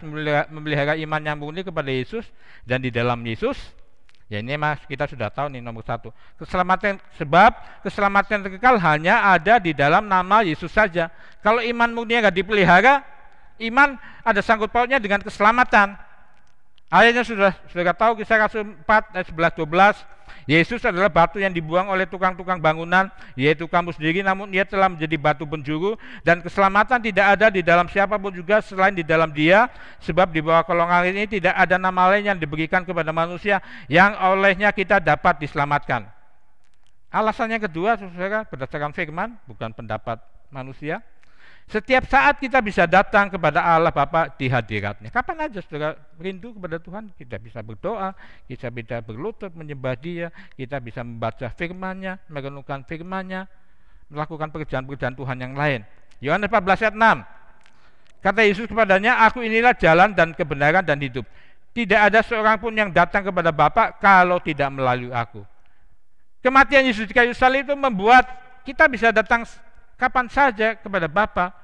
memelihara iman yang murni kepada Yesus dan di dalam Yesus. Ya, ini mas kita sudah tahu nih, nomor 1. Keselamatan, sebab keselamatan kekal hanya ada di dalam nama Yesus saja. Kalau iman murni nggak dipelihara, iman ada sangkut pautnya dengan keselamatan. Ayatnya sudah tahu, Kisah Rasul 4 ayat 11-12. Yesus adalah batu yang dibuang oleh tukang-tukang bangunan, yaitu kamu sendiri, namun ia telah menjadi batu penjuru, dan keselamatan tidak ada di dalam siapapun juga selain di dalam Dia, sebab di bawah kolongan ini tidak ada nama lain yang diberikan kepada manusia yang olehnya kita dapat diselamatkan. Alasannya kedua, saudara, berdasarkan firman, bukan pendapat manusia. Setiap saat kita bisa datang kepada Allah Bapa di hadiratnya. Kapan aja saudara rindu kepada Tuhan, kita bisa berdoa, kita bisa berlutut menyembah Dia, kita bisa membaca firman-Nya, merenungkan firman-Nya, melakukan pekerjaan-pekerjaan Tuhan yang lain. Yohanes 14 ayat 6. Kata Yesus kepadanya, aku inilah jalan dan kebenaran dan hidup. Tidak ada seorang pun yang datang kepada Bapa kalau tidak melalui aku. Kematian Yesus di kayu salib itu membuat kita bisa datang kapan saja kepada Bapa,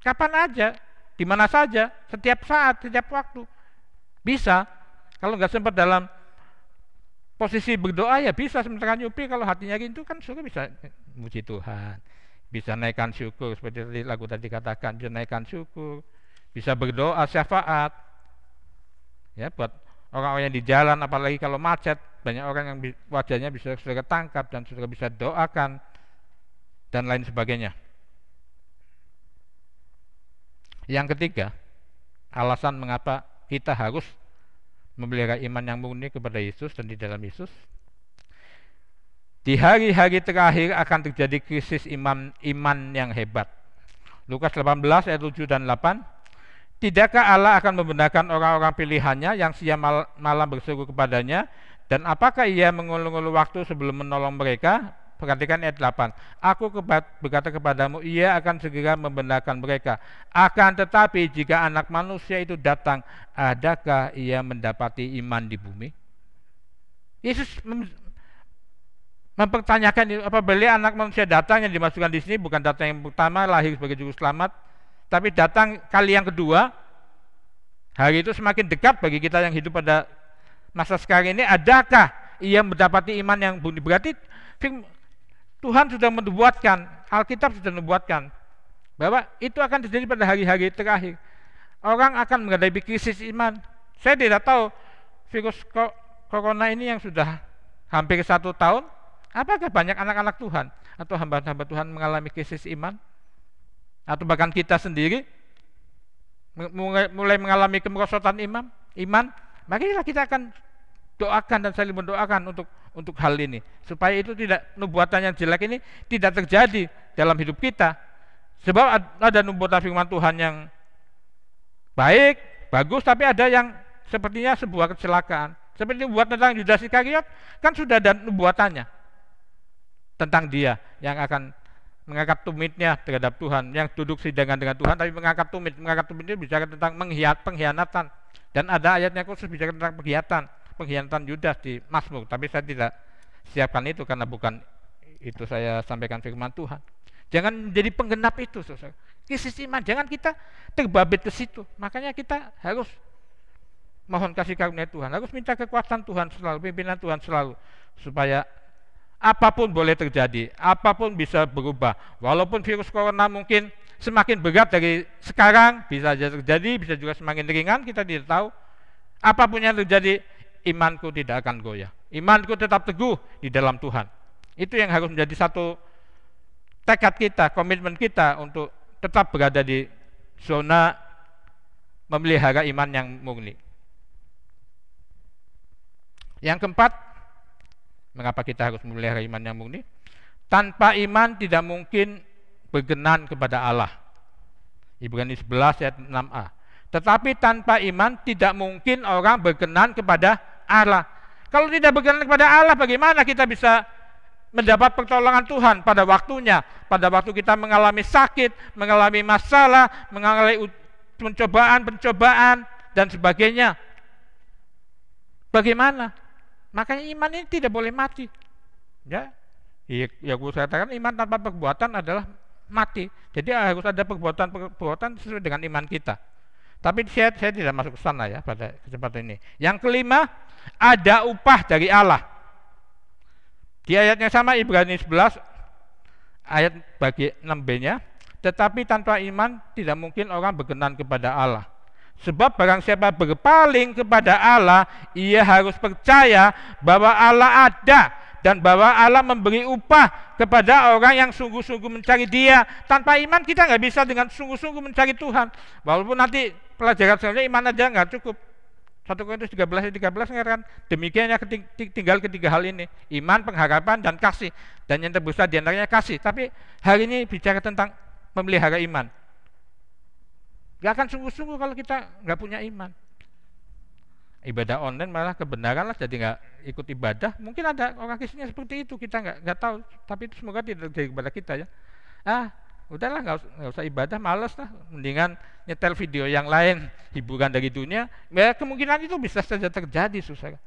kapan aja, di mana saja, setiap saat, setiap waktu. Bisa. Kalau nggak sempat dalam posisi berdoa ya bisa sementara nyupi. Kalau hatinya rindu kan suka bisa muji Tuhan, bisa naikkan syukur seperti lagu tadi katakan, bisa naikkan syukur, bisa berdoa syafaat. Ya, buat orang-orang yang di jalan, apalagi kalau macet, banyak orang yang wajahnya bisa saudara tangkap dan saudara bisa doakan dan lain sebagainya. Yang ketiga, alasan mengapa kita harus memelihara iman yang murni kepada Yesus dan di dalam Yesus. Di hari-hari terakhir akan terjadi krisis iman yang hebat. Lukas 18 ayat 7 dan 8. Tidakkah Allah akan membenarkan orang-orang pilihannya yang siang malam berseru kepadanya, dan apakah ia mengulur-ulur waktu sebelum menolong mereka? Perhatikan ayat 8. Aku berkata kepadamu, ia akan segera membenarkan mereka. Akan tetapi jika anak manusia itu datang, adakah ia mendapati iman di bumi? Yesus mempertanyakan, apabila anak manusia datang, yang dimasukkan di sini bukan datang yang pertama, lahir sebagai juru selamat, tapi datang kali yang kedua. Hari itu semakin dekat bagi kita yang hidup pada masa sekarang ini. Adakah ia mendapati iman yang bumi? Berarti Tuhan sudah menubuatkan, Alkitab sudah menubuatkan bahwa itu akan terjadi pada hari-hari terakhir. Orang akan menghadapi krisis iman. Saya tidak tahu virus corona ini yang sudah hampir 1 tahun, apakah banyak anak-anak Tuhan atau hamba-hamba Tuhan mengalami krisis iman? Atau bahkan kita sendiri mulai mengalami kemerosotan iman? Marilah kita akan doakan dan saling mendoakan untuk hal ini, supaya itu tidak, nubuatan yang jelek ini tidak terjadi dalam hidup kita. Sebab ada nubuatan firman Tuhan yang baik, bagus, tapi ada yang sepertinya sebuah kecelakaan. Seperti nubuatan tentang Yudas Iskariot, kan sudah ada nubuatannya tentang dia yang akan mengangkat tumitnya terhadap Tuhan, yang duduk sidangan dengan Tuhan tapi mengangkat tumit itu bicara tentang pengkhianatan, dan ada ayatnya khusus bicara tentang pengkhianatan Yudas di Mazmur, tapi saya tidak siapkan itu karena bukan itu saya sampaikan firman Tuhan. Jangan menjadi penggenap itu, saudara. Krisis iman, jangan kita terbabit ke situ. Makanya kita harus mohon kasih karunia Tuhan, harus minta kekuatan Tuhan selalu, pimpinan Tuhan selalu, supaya apapun boleh terjadi, apapun bisa berubah. Walaupun virus corona mungkin semakin berat dari sekarang, bisa saja terjadi, bisa juga semakin ringan, kita tidak tahu. Apapun yang terjadi, imanku tidak akan goyah. Imanku tetap teguh di dalam Tuhan. Itu yang harus menjadi satu tekad kita, komitmen kita untuk tetap berada di zona memelihara iman yang murni. Yang keempat, mengapa kita harus memelihara iman yang murni? Tanpa iman tidak mungkin berkenan kepada Allah. Ibrani 11 ayat 6a. Tetapi tanpa iman tidak mungkin orang berkenan kepada Allah. Kalau tidak berkenan kepada Allah, bagaimana kita bisa mendapat pertolongan Tuhan pada waktunya, pada waktu kita mengalami sakit, mengalami masalah, mengalami pencobaan dan sebagainya. Bagaimana? Makanya iman ini tidak boleh mati. Ya, gue katakan iman tanpa perbuatan adalah mati. Jadi harus ada perbuatan sesuai dengan iman kita. Tapi saya tidak masuk ke sana ya pada kesempatan ini. Yang kelima, ada upah dari Allah. Di ayat yang sama Ibrani 11 ayat bagi 6b-nya, tetapi tanpa iman tidak mungkin orang berkenan kepada Allah. Sebab barang siapa berpaling kepada Allah, ia harus percaya bahwa Allah ada dan bahwa Allah memberi upah kepada orang yang sungguh-sungguh mencari Dia. Tanpa iman kita nggak bisa dengan sungguh-sungguh mencari Tuhan. Walaupun nanti pelajaran selanjutnya iman aja nggak cukup. 1 Korintus 13 ayat 13 mengatakan demikian ya, tinggal ketiga hal ini, iman, pengharapan, dan kasih. Dan yang terbesar diantaranya kasih. Tapi hari ini bicara tentang memelihara iman. Gak akan sungguh-sungguh kalau kita nggak punya iman. Ibadah online malah kebenaran lah, jadi nggak ikut ibadah. Mungkin ada orang Kristennya seperti itu, kita nggak tahu. Tapi itu semoga tidak terjadi kepada kita ya. Udahlah nggak usah ibadah, malas lah. Mendingan nyetel video yang lain, hiburan dari dunia. Ya kemungkinan itu bisa saja terjadi, saudara.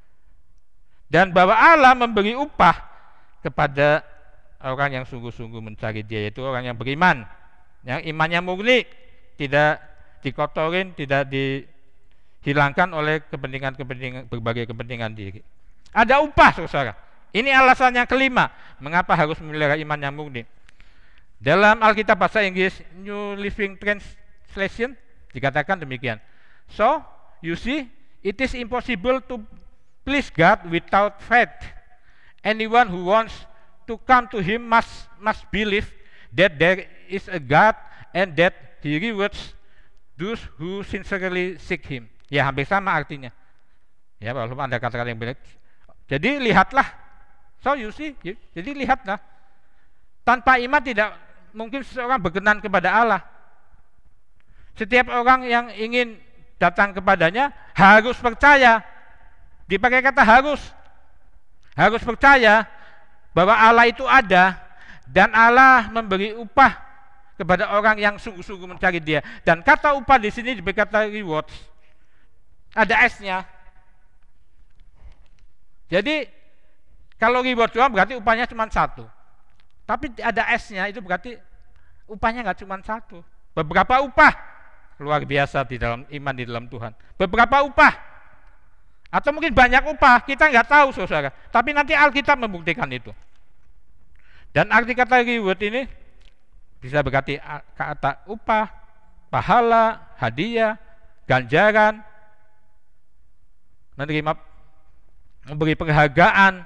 Dan bahwa Allah memberi upah kepada orang yang sungguh-sungguh mencari Dia, yaitu orang yang beriman, yang imannya murni, tidak dikotorin, tidak dihilangkan oleh berbagai kepentingan diri. Ada upah, saudara. Ini alasan yang kelima, mengapa harus memelihara iman yang murni. Dalam Alkitab bahasa Inggris New Living Translation dikatakan demikian. So, you see, it is impossible to please God without faith. Anyone who wants to come to Him must believe that there is a God and that He rewards those who sincerely seek Him. Ya, hampir sama artinya. Ya, walaupun ada kata-kata yang benar. Jadi lihatlah. So you see, jadi lihatlah. Tanpa iman tidak mungkin seseorang berkenan kepada Allah. Setiap orang yang ingin datang kepadanya harus percaya. Dipakai kata harus. Harus percaya bahwa Allah itu ada dan Allah memberi upah kepada orang yang sungguh-sungguh mencari Dia. Dan kata upah di sini diberi kata rewards. Ada S-nya. Jadi kalau reward doang berarti upahnya cuma satu. Tapi ada S-nya, itu berarti upahnya nggak cuma satu. Beberapa upah luar biasa di dalam iman di dalam Tuhan. Beberapa upah atau mungkin banyak upah, kita nggak tahu, saudara. Tapi nanti Alkitab membuktikan itu. Dan arti kata reward ini bisa berarti kata upah, pahala, hadiah, ganjaran, menerima, memberi penghargaan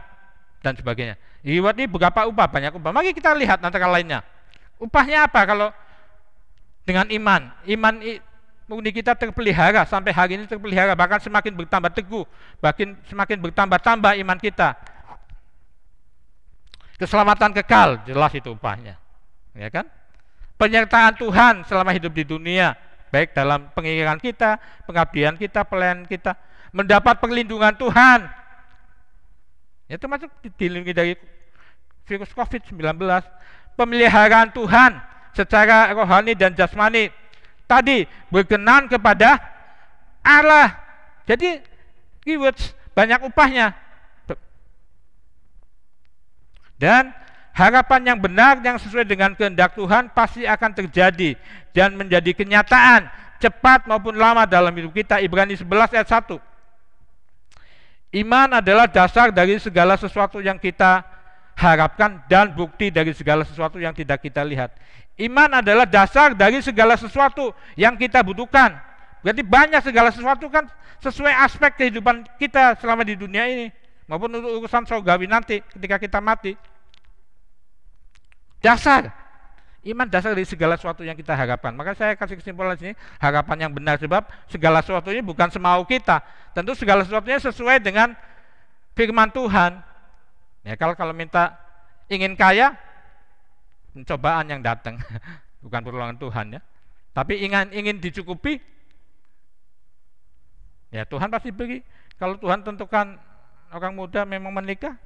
dan sebagainya. Reward ini berapa upah, banyak upah. Mari kita lihat antara lainnya. Upahnya apa kalau dengan iman? Iman murni kita terpelihara sampai hari ini terpelihara, bahkan semakin bertambah teguh, bahkan semakin bertambah-tambah iman kita. Keselamatan kekal, jelas itu upahnya. Ya kan? Penyertaan Tuhan selama hidup di dunia, baik dalam pengiringan kita, pengabdian kita, pelayanan kita, mendapat perlindungan Tuhan. Ya, termasuk dilindungi dari virus COVID-19, pemeliharaan Tuhan secara rohani dan jasmani. Tadi berkenan kepada Allah. Jadi rewards, banyak upahnya. Dan harapan yang benar yang sesuai dengan kehendak Tuhan pasti akan terjadi dan menjadi kenyataan cepat maupun lama dalam hidup kita. Ibrani 11 ayat 1. Iman adalah dasar dari segala sesuatu yang kita harapkan dan bukti dari segala sesuatu yang tidak kita lihat. Iman adalah dasar dari segala sesuatu yang kita butuhkan. Berarti banyak segala sesuatu kan sesuai aspek kehidupan kita selama di dunia ini, maupun untuk urusan surgawi nanti ketika kita mati. Dasar. Iman dasar dari segala sesuatu yang kita harapkan. Maka saya kasih kesimpulan di sini, harapan yang benar, sebab segala sesuatunya bukan semau kita. Tentu segala sesuatunya sesuai dengan firman Tuhan. Ya, kalau minta ingin kaya, pencobaan yang datang, bukan pertolongan Tuhan ya. Tapi ingin dicukupi, ya Tuhan pasti beri. Kalau Tuhan tentukan orang muda memang menikah,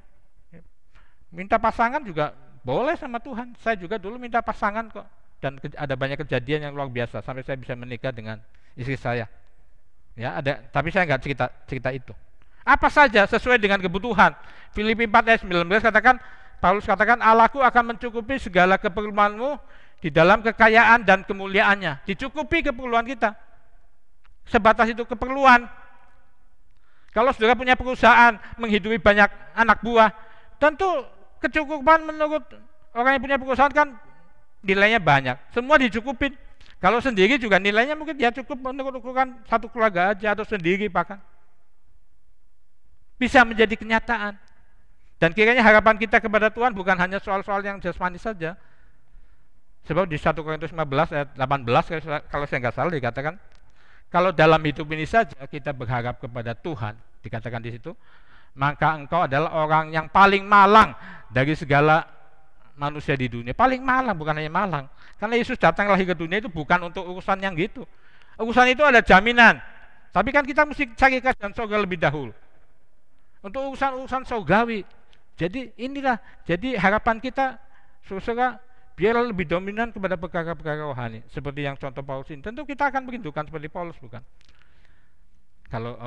minta pasangan juga boleh sama Tuhan. Saya juga dulu minta pasangan kok, dan ada banyak kejadian yang luar biasa sampai saya bisa menikah dengan istri saya. Ya ada, tapi saya nggak cerita itu. Apa saja sesuai dengan kebutuhan. Filipi 4 ayat 19 katakan, Paulus katakan, Allahku akan mencukupi segala keperluanmu di dalam kekayaan dan kemuliaannya. Dicukupi keperluan kita. Sebatas itu keperluan. Kalau saudara punya perusahaan, menghidupi banyak anak buah, tentu kecukupan menurut orang yang punya perusahaan kan nilainya banyak. Semua dicukupin. Kalau sendiri juga nilainya mungkin dia cukup menurut ukuran satu keluarga aja atau sendiri bahkan. Bisa menjadi kenyataan. Dan kiranya harapan kita kepada Tuhan bukan hanya soal-soal yang jasmani saja. Sebab di 1 Korintus 15 ayat 18 kalau saya nggak salah dikatakan, kalau dalam hidup ini saja kita berharap kepada Tuhan, dikatakan di situ, maka engkau adalah orang yang paling malang dari segala manusia di dunia. Paling malang, bukan hanya malang. Karena Yesus datang lahir ke dunia itu bukan untuk urusan yang gitu. Urusan itu ada jaminan. Tapi kan kita mesti cari kerajaan surga lebih dahulu. Untuk urusan surgawi. Jadi inilah, jadi harapan kita, saudara, biarlah lebih dominan kepada perkara-perkara rohani. Seperti yang contoh Paulus ini. Tentu kita akan merindukan seperti Paulus, bukan? Kalau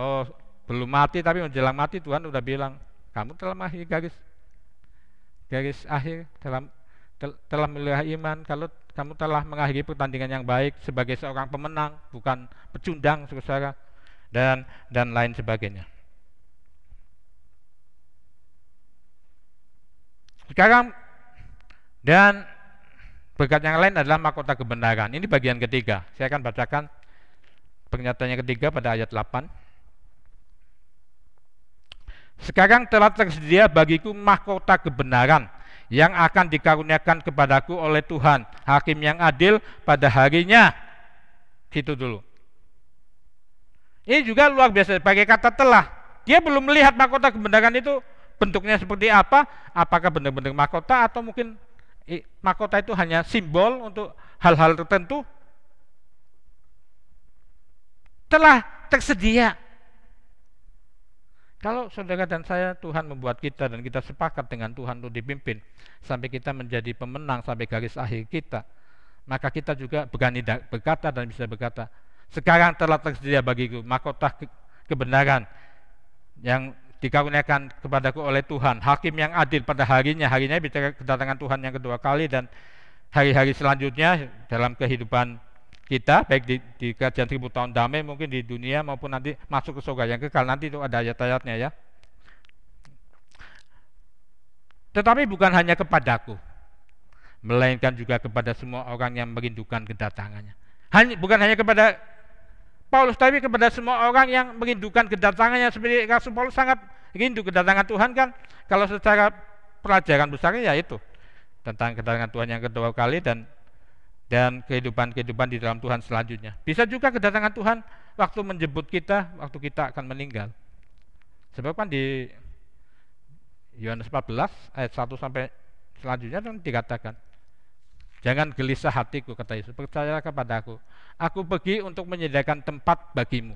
belum mati tapi menjelang mati, Tuhan udah bilang, kamu telah mengakhiri garis akhir, telah melihara iman, kalau kamu telah mengakhiri pertandingan yang baik sebagai seorang pemenang, bukan pecundang, saudara, dan lain sebagainya. Sekarang, dan berkat yang lain adalah mahkota kebenaran. Ini bagian ketiga. Saya akan bacakan pernyataan yang ketiga pada ayat 8. Sekarang telah tersedia bagiku mahkota kebenaran yang akan dikaruniakan kepadaku oleh Tuhan, hakim yang adil pada harinya. Gitu dulu. Ini juga luar biasa, pakai kata telah. Dia belum melihat mahkota kebenaran itu bentuknya seperti apa, apakah benar-benar mahkota atau mungkin mahkota itu hanya simbol untuk hal-hal tertentu. Telah tersedia. Kalau saudara dan saya, Tuhan membuat kita dan kita sepakat dengan Tuhan untuk dipimpin sampai kita menjadi pemenang sampai garis akhir kita, maka kita juga berani berkata dan bisa berkata, sekarang telah tersedia bagiku mahkota kebenaran yang dikaruniakan kepadaku oleh Tuhan, hakim yang adil pada harinya. Harinya bicara kedatangan Tuhan yang kedua kali, dan hari-hari selanjutnya dalam kehidupan kita, baik di kerajaan 1000 tahun damai mungkin di dunia maupun nanti masuk ke surga yang kekal. Nanti itu ada ayat-ayatnya ya. Tetapi bukan hanya kepadaku, melainkan juga kepada semua orang yang merindukan kedatangannya. Bukan hanya kepada Paulus, tapi kepada semua orang yang merindukan kedatangannya. Seperti Rasul Paulus sangat rindu kedatangan Tuhan kan. Kalau secara pelajaran besarnya ya itu tentang kedatangan Tuhan yang kedua kali dan kehidupan di dalam Tuhan selanjutnya. Bisa juga kedatangan Tuhan waktu menjemput kita, waktu kita akan meninggal. Sebab kan di Yohanes 14 ayat 1 sampai selanjutnya kan dikatakan, jangan gelisah hatiku, kata Yesus, percayalah kepadaku. Aku pergi untuk menyediakan tempat bagimu.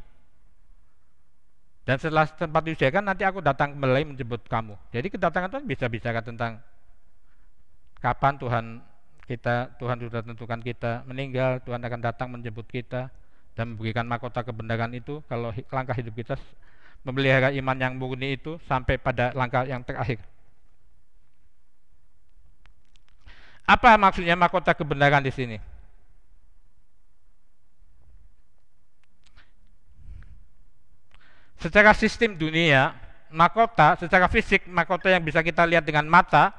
Dan setelah tempat disediakan, nanti aku datang kembali menjemput kamu. Jadi kedatangan Tuhan bisa bicara tentang kapan Tuhan sudah tentukan kita meninggal, Tuhan akan datang menjemput kita dan memberikan mahkota kebenaran itu. Kalau langkah hidup kita memelihara iman yang murni itu sampai pada langkah yang terakhir. Apa maksudnya mahkota kebenaran di sini? Secara sistem dunia, mahkota secara fisik, mahkota yang bisa kita lihat dengan mata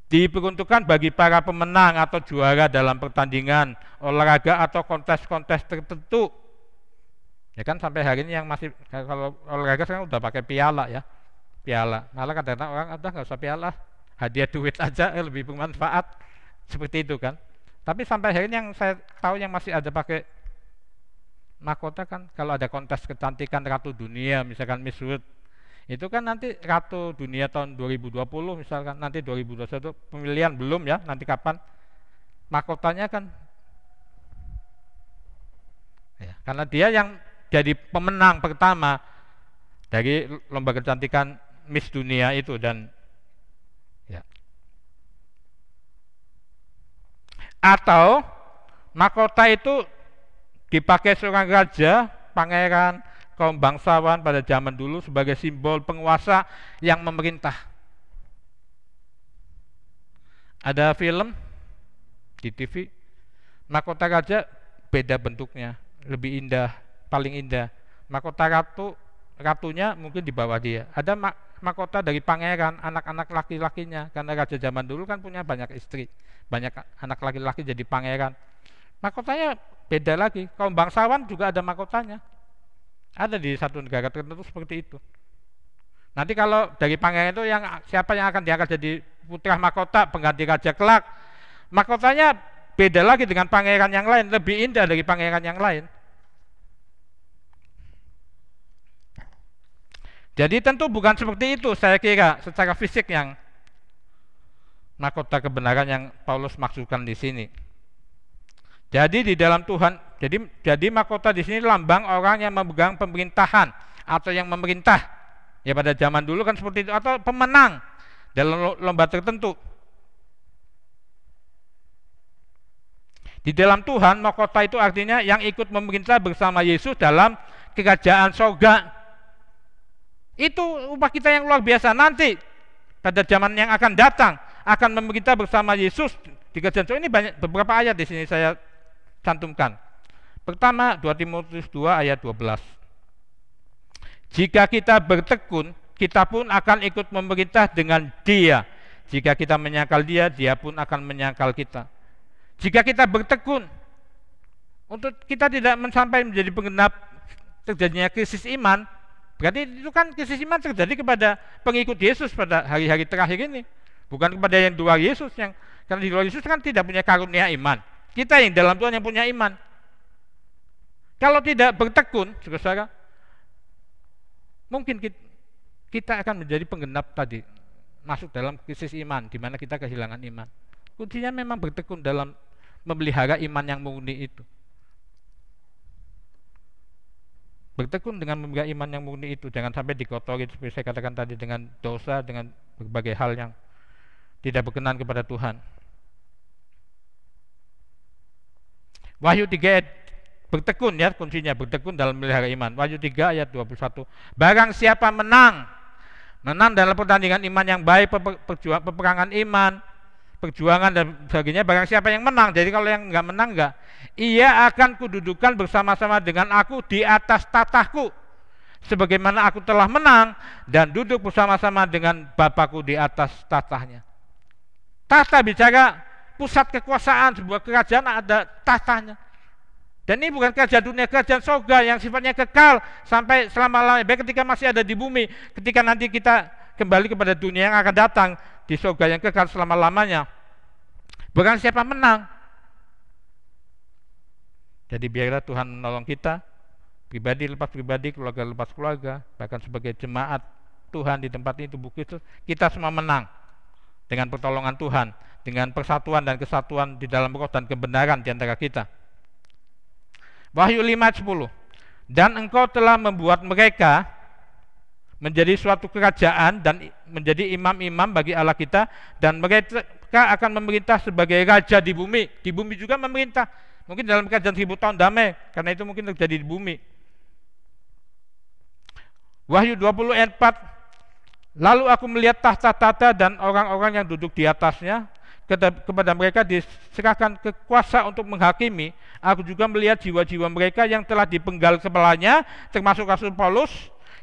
diperuntukkan bagi para pemenang atau juara dalam pertandingan olahraga atau kontes-kontes tertentu. Ya kan sampai hari ini yang masih, kalau olahraga sekarang udah pakai piala ya, piala. Malah kadang-kadang orang udah nggak usah piala, hadiah duit aja lebih bermanfaat, seperti itu kan. Tapi sampai hari ini yang saya tahu yang masih ada pakai mahkota kan, kalau ada kontes kecantikan Ratu Dunia misalkan Miss World, itu kan nanti Ratu Dunia tahun 2020 misalkan, nanti 2021 pemilihan belum ya, nanti kapan mahkotanya kan ya, karena dia yang jadi pemenang pertama dari lomba kecantikan Miss Dunia itu. Dan ya, atau mahkota itu dipakai seorang raja, pangeran, kaum bangsawan pada zaman dulu sebagai simbol penguasa yang memerintah. Ada film di TV, mahkota raja beda bentuknya, lebih indah, paling indah. Mahkota ratunya mungkin di bawah dia. Ada mahkota dari pangeran, anak-anak laki-lakinya, karena raja zaman dulu kan punya banyak istri, banyak anak laki-laki jadi pangeran. Mahkotanya beda lagi. Kaum bangsawan juga ada mahkotanya. Ada di satu negara tertentu seperti itu. Nanti kalau dari pangeran itu siapa yang akan diangkat jadi putra mahkota pengganti raja kelak, mahkotanya beda lagi dengan pangeran yang lain, lebih indah dari pangeran yang lain. Jadi tentu bukan seperti itu saya kira secara fisik yang mahkota kebenaran yang Paulus maksudkan di sini. Jadi di dalam Tuhan, jadi mahkota di sini lambang orang yang memegang pemerintahan atau yang memerintah. Ya pada zaman dulu kan seperti itu, atau pemenang dalam lomba tertentu. Di dalam Tuhan, mahkota itu artinya yang ikut memerintah bersama Yesus dalam kerajaan sorga. Itu upah kita yang luar biasa nanti pada zaman yang akan datang, akan memerintah bersama Yesus di kerajaan sorga. Ini banyak, beberapa ayat di sini saya cantumkan. Pertama 2 Timotius 2 ayat 12. Jika kita bertekun, kita pun akan ikut memerintah dengan Dia. Jika kita menyangkal Dia, Dia pun akan menyangkal kita. Jika kita bertekun, untuk kita tidak sampai menjadi penggenap terjadinya krisis iman, berarti itu kan krisis iman terjadi kepada pengikut Yesus pada hari-hari terakhir ini, bukan kepada yang di luar Yesus, yang karena di luar Yesus kan tidak punya karunia iman. Kita yang dalam Tuhan yang punya iman. Kalau tidak bertekun, saudara, mungkin kita akan menjadi penggenap tadi, masuk dalam krisis iman, di mana kita kehilangan iman. Kuncinya memang bertekun dalam memelihara iman yang murni itu. Bertekun dengan memelihara iman yang murni itu, jangan sampai dikotori seperti saya katakan tadi dengan dosa, dengan berbagai hal yang tidak berkenan kepada Tuhan. Wahyu 3 ayat, bertekun ya kuncinya, bertekun dalam memelihara iman. Wahyu 3 ayat 21. Barang siapa menang dalam pertandingan iman yang baik, peperangan iman, perjuangan dan sebagainya, barang siapa yang menang, jadi kalau yang enggak menang enggak, ia akan kududukan bersama-sama dengan aku di atas tatahku, sebagaimana aku telah menang dan duduk bersama-sama dengan Bapakku di atas tatahnya. Tahta bicara pusat kekuasaan, sebuah kerajaan ada tahtanya. Dan ini bukan kerajaan dunia, kerajaan surga yang sifatnya kekal sampai selama-lamanya. Baik ketika masih ada di bumi, ketika nanti kita kembali kepada dunia yang akan datang di surga yang kekal selama-lamanya. Bukan siapa menang. Jadi biarlah Tuhan menolong kita, pribadi lepas pribadi, keluarga lepas keluarga, bahkan sebagai jemaat Tuhan di tempat ini, tubuh Kristus, kita semua menang dengan pertolongan Tuhan, dengan persatuan dan kesatuan di dalam roh dan kebenaran di antara kita. Wahyu 5:10. Dan engkau telah membuat mereka menjadi suatu kerajaan dan menjadi imam-imam bagi Allah kita, dan mereka akan memerintah sebagai raja di bumi. Di bumi juga memerintah. Mungkin dalam kerajaan 1000 tahun damai, karena itu mungkin terjadi di bumi. Wahyu 20 ayat 4. Lalu aku melihat tahta-tahta dan orang-orang yang duduk di atasnya. Kepada mereka diserahkan kekuasaan untuk menghakimi. Aku juga melihat jiwa-jiwa mereka yang telah dipenggal kepalanya, termasuk Rasul Paulus,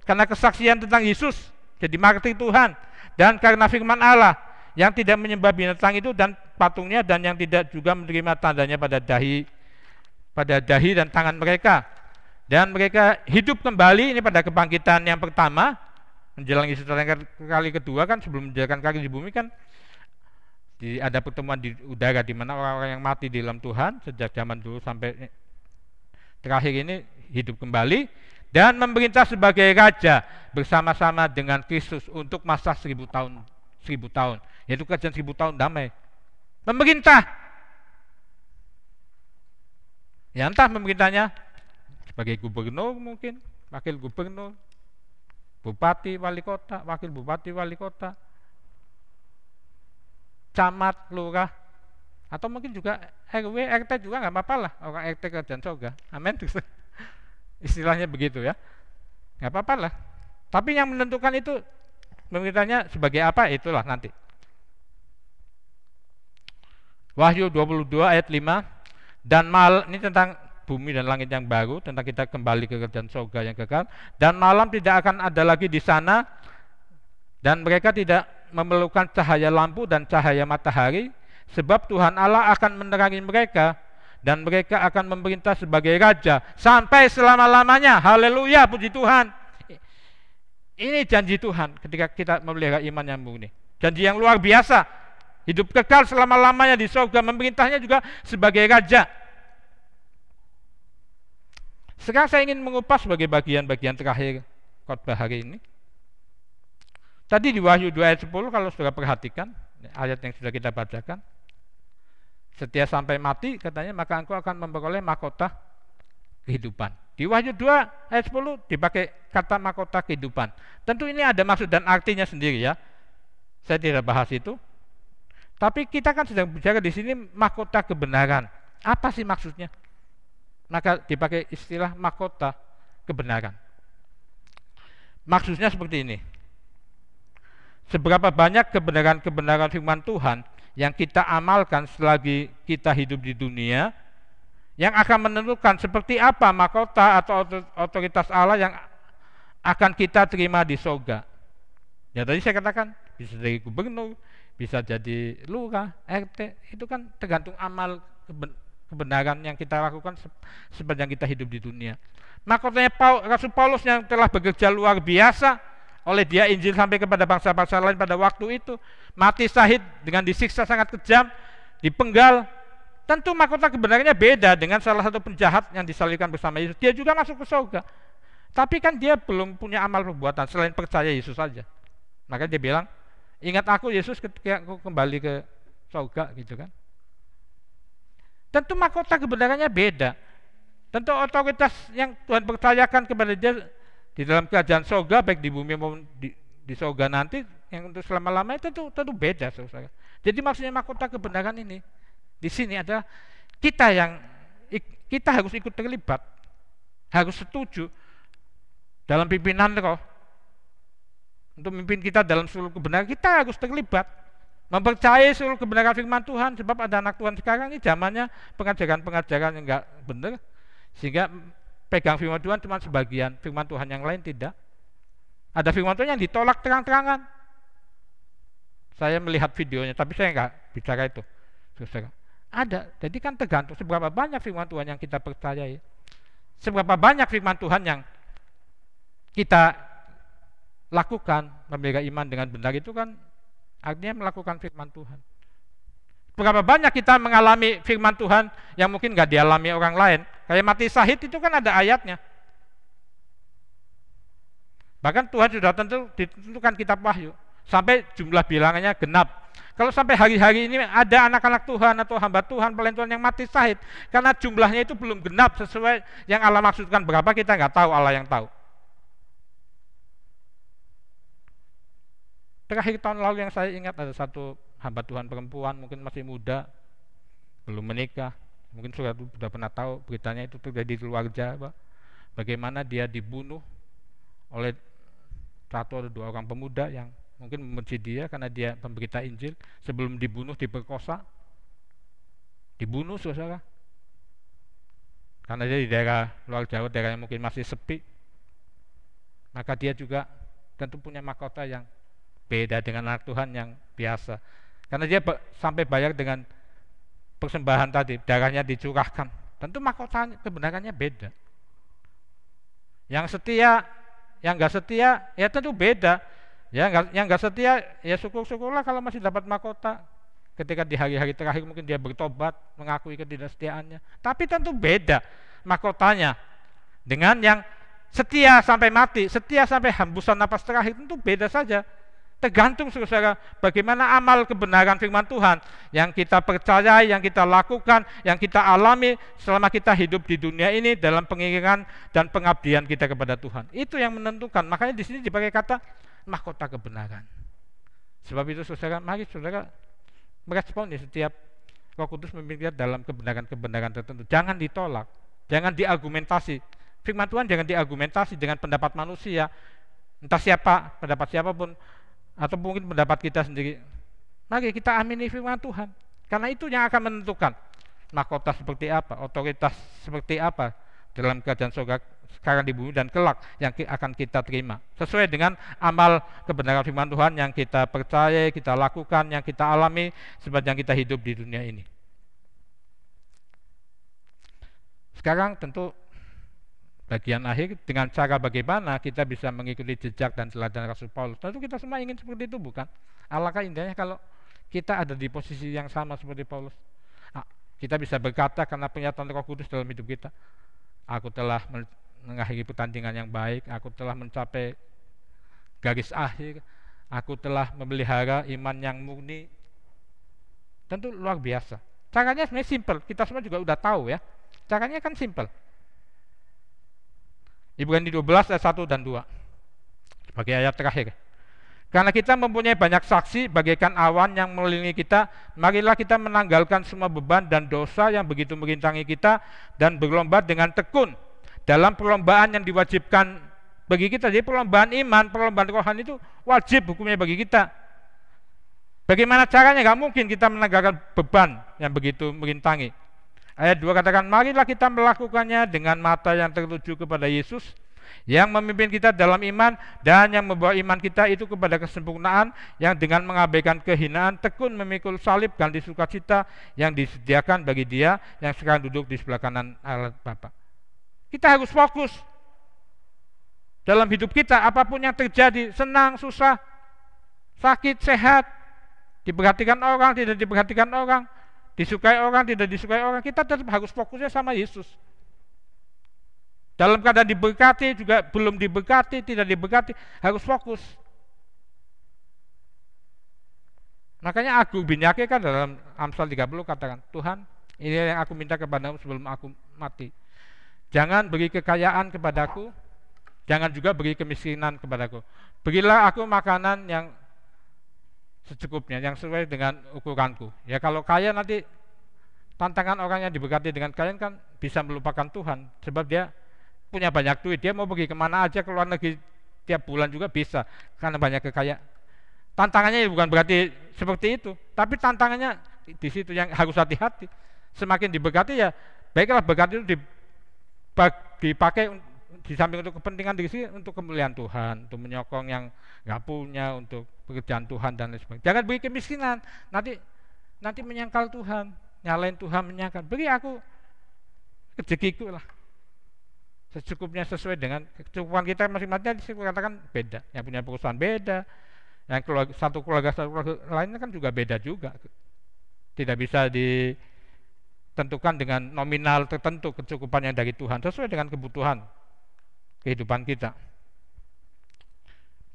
karena kesaksian tentang Yesus, jadi martir Tuhan, dan karena firman Allah, yang tidak menyembah binatang itu dan patungnya, dan yang tidak juga menerima tandanya pada dahi dan tangan mereka. Dan mereka hidup kembali, ini pada kebangkitan yang pertama, menjalani istirahat kali kedua kan, sebelum menjalankan kaki di bumi kan ada pertemuan di udara di mana orang-orang yang mati di dalam Tuhan sejak zaman dulu sampai terakhir ini hidup kembali dan memerintah sebagai raja bersama-sama dengan Kristus untuk masa 1000 tahun, yaitu kerajaan 1000 tahun damai. Pemerintah, ya entah pemerintahnya sebagai gubernur mungkin, wakil gubernur, bupati, wali kota, wakil bupati, wali kota, camat, lurah, atau mungkin juga RW, RT juga nggak apa-apa lah, orang RT kerajaan surga. Amin. Istilahnya begitu ya, nggak apa-apa lah. Tapi yang menentukan itu pemerintahnya sebagai apa, itulah nanti. Wahyu 22 ayat 5, dan ini tentang bumi dan langit yang baru, tentang kita kembali ke kerajaan surga yang kekal, dan malam tidak akan ada lagi di sana, dan mereka tidak memerlukan cahaya lampu dan cahaya matahari, sebab Tuhan Allah akan menerangi mereka, dan mereka akan memerintah sebagai raja sampai selama-lamanya. Haleluya, puji Tuhan. Ini janji Tuhan ketika kita memelihara iman yang murni. Janji yang luar biasa. Hidup kekal selama-lamanya di surga, memerintahnya juga sebagai raja. Sekarang saya ingin mengupas sebagai bagian-bagian terakhir khotbah hari ini. Tadi di Wahyu 2 ayat 10, kalau sudah perhatikan ayat yang sudah kita bacakan, setia sampai mati katanya, maka engkau akan memperoleh mahkota kehidupan. Di Wahyu 2 ayat 10 dipakai kata mahkota kehidupan. Tentu ini ada maksud dan artinya sendiri ya. Saya tidak bahas itu. Tapi kita kan sedang bicara di sini mahkota kebenaran. Apa sih maksudnya? Maka dipakai istilah mahkota kebenaran. Maksudnya seperti ini. Seberapa banyak kebenaran-kebenaran firman Tuhan yang kita amalkan selagi kita hidup di dunia, yang akan menentukan seperti apa mahkota atau otoritas Allah yang akan kita terima di surga. Ya tadi saya katakan, bisa jadi gubernur, bisa jadi lurah, RT, itu kan tergantung amal kebenaran yang kita lakukan sepanjang kita hidup di dunia. Mahkotanya Rasul Paulus yang telah bekerja luar biasa, oleh dia Injil sampai kepada bangsa-bangsa lain pada waktu itu, mati syahid dengan disiksa sangat kejam, dipenggal. Tentu mahkota kebenarannya beda dengan salah satu penjahat yang disalibkan bersama Yesus. Dia juga masuk ke surga, tapi kan dia belum punya amal perbuatan selain percaya Yesus saja. Maka dia bilang, ingat aku Yesus ketika aku kembali ke surga, gitu kan. Tentu mahkota kebenarannya beda. Tentu otoritas yang Tuhan percayakan kepada dia di dalam kerajaan surga, baik di bumi maupun di surga nanti, yang untuk selama-lamanya tentu beda, saudara. Jadi maksudnya mahkota kebenaran ini di sini adalah kita harus ikut terlibat, harus setuju dalam pimpinan roh untuk memimpin kita dalam seluruh kebenaran. Kita harus terlibat, mempercayai seluruh kebenaran firman Tuhan, sebab ada anak Tuhan sekarang ini zamannya pengajaran-pengajaran yang enggak benar, sehingga pegang firman Tuhan cuma sebagian, firman Tuhan yang lain tidak. Ada firman Tuhan yang ditolak terang-terangan. Saya melihat videonya, tapi saya enggak bicara itu. Ada, jadi kan tergantung seberapa banyak firman Tuhan yang kita percayai, seberapa banyak firman Tuhan yang kita lakukan, memelihara iman dengan benar, itu kan artinya melakukan firman Tuhan. Berapa banyak kita mengalami firman Tuhan yang mungkin nggak dialami orang lain. Kayak mati syahid itu kan ada ayatnya. Bahkan Tuhan sudah ditentukan kitab Wahyu sampai jumlah bilangannya genap. Kalau sampai hari-hari ini ada anak-anak Tuhan atau hamba Tuhan, pelayan Tuhan yang mati syahid, karena jumlahnya itu belum genap sesuai yang Allah maksudkan berapa, kita nggak tahu, Allah yang tahu. Terakhir tahun lalu yang saya ingat ada satu hamba Tuhan perempuan, mungkin masih muda, belum menikah, mungkin sudah pernah tahu beritanya, itu terjadi di luar Jawa, bagaimana dia dibunuh oleh satu atau dua orang pemuda yang mungkin membenci dia karena dia pemberita Injil. Sebelum dibunuh diperkosa, dibunuh, saudara, karena dia di daerah luar Jawa, daerah yang mungkin masih sepi. Maka dia juga tentu punya mahkota yang beda dengan anak Tuhan yang biasa, karena dia sampai bayar dengan persembahan tadi, darahnya dicurahkan. Tentu mahkota kebenarannya beda. Yang setia, Yang nggak setia ya tentu beda. Ya, yang nggak setia ya syukur-syukurlah kalau masih dapat mahkota. Ketika di hari-hari terakhir mungkin dia bertobat, mengakui ketidaksetiaannya. Tapi tentu beda mahkotanya dengan yang setia sampai mati, setia sampai hembusan napas terakhir, tentu beda saja. Tergantung saudara bagaimana amal kebenaran firman Tuhan yang kita percayai, yang kita lakukan, yang kita alami selama kita hidup di dunia ini dalam pengiringan dan pengabdian kita kepada Tuhan. Itu yang menentukan. Makanya di sini dipakai kata mahkota kebenaran. Sebab itu saudara, mari saudara meresponi setiap Roh Kudus memimpin kita dalam kebenaran-kebenaran tertentu. Jangan ditolak, jangan diargumentasi. Firman Tuhan jangan diargumentasi dengan pendapat manusia, entah siapa, pendapat siapapun, atau mungkin pendapat kita sendiri. Mari kita amini firman Tuhan, karena itu yang akan menentukan mahkota seperti apa, otoritas seperti apa dalam kerajaan surga sekarang di bumi dan kelak yang akan kita terima sesuai dengan amal kebenaran firman Tuhan yang kita percaya, kita lakukan, yang kita alami sepanjang kita hidup di dunia ini. Sekarang tentu bagian akhir, dengan cara bagaimana kita bisa mengikuti jejak dan teladan Rasul Paulus. Tentu kita semua ingin seperti itu, bukan? Alangkah indahnya kalau kita ada di posisi yang sama seperti Paulus. Kita bisa berkata karena pernyataan Roh Kudus dalam hidup kita, aku telah mengakhiri pertandingan yang baik, aku telah mencapai garis akhir, aku telah memelihara iman yang murni. Tentu luar biasa. Caranya sebenarnya simpel, kita semua juga udah tahu ya. Caranya kan simpel. Ibrani 12 ayat 1 dan 2 sebagai ayat terakhir. Karena kita mempunyai banyak saksi bagaikan awan yang mengelilingi kita, marilah kita menanggalkan semua beban dan dosa yang begitu merintangi kita dan berlomba dengan tekun dalam perlombaan yang diwajibkan bagi kita. Jadi perlombaan iman, perlombaan rohani itu wajib hukumnya bagi kita. Bagaimana caranya? Gak mungkin kita menanggalkan beban yang begitu merintangi. Ayat 2 katakan, marilah kita melakukannya dengan mata yang tertuju kepada Yesus yang memimpin kita dalam iman dan yang membawa iman kita itu kepada kesempurnaan, yang dengan mengabaikan kehinaan tekun memikul salib ganti sukacita yang disediakan bagi Dia yang sekarang duduk di sebelah kanan Allah Bapa. Kita harus fokus dalam hidup kita, apapun yang terjadi, senang, susah, sakit, sehat, diperhatikan orang, tidak diperhatikan orang, disukai orang, tidak disukai orang, kita tetap harus fokusnya sama Yesus. Dalam keadaan diberkati, juga belum diberkati, tidak diberkati, harus fokus. Makanya Agung bin Yakir kan dalam Amsal 30 katakan, Tuhan, ini yang aku minta kepadamu sebelum aku mati. Jangan beri kekayaan kepadaku, jangan juga beri kemiskinan kepadaku. Berilah aku makanan yang secukupnya, yang sesuai dengan ukuranku. Ya kalau kaya nanti tantangan orang yang diberkati dengan kaya kan bisa melupakan Tuhan, sebab dia punya banyak duit, dia mau pergi kemana aja, ke luar negeri tiap bulan juga bisa karena banyak kekayaan. Tantangannya bukan berarti seperti itu, tapi tantangannya di situ yang harus hati-hati. Semakin diberkati ya baiklah, berkat itu dipakai di samping untuk kepentingan diri sendiri, untuk kemuliaan Tuhan, untuk menyokong yang nggak punya, untuk pekerjaan Tuhan dan lain sebagainya. Jangan beri kemiskinan, nanti menyangkal Tuhan, nyalain Tuhan, menyangkal. Beri aku rezekiku lah, secukupnya sesuai dengan kecukupan kita masing-masing. Dikatakan beda, yang punya perusahaan beda, yang satu keluarga lainnya kan juga beda juga. Tidak bisa ditentukan dengan nominal tertentu kecukupan yang dari Tuhan, sesuai dengan kebutuhan kehidupan kita.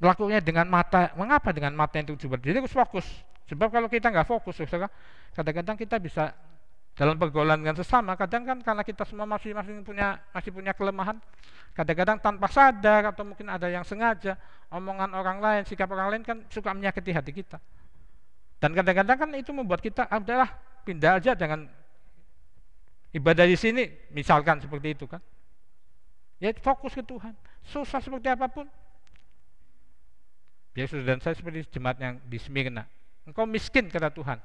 Melakukannya dengan mata. Mengapa dengan mata yang tertuju? Jadi harus fokus. Sebab kalau kita nggak fokus, kadang-kadang kita bisa dalam pergaulan dengan sesama. Kadang kan karena kita semua masih punya kelemahan. Kadang-kadang tanpa sadar atau mungkin ada yang sengaja, omongan orang lain, sikap orang lain kan suka menyakiti hati kita. Dan kadang-kadang kan itu membuat kita adalah pindah aja dengan ibadah di sini, misalkan seperti itu kan. Ya fokus ke Tuhan. Susah seperti apapun. Ya saudara dan saya seperti jemaat yang di Smyrna. Engkau miskin kata Tuhan,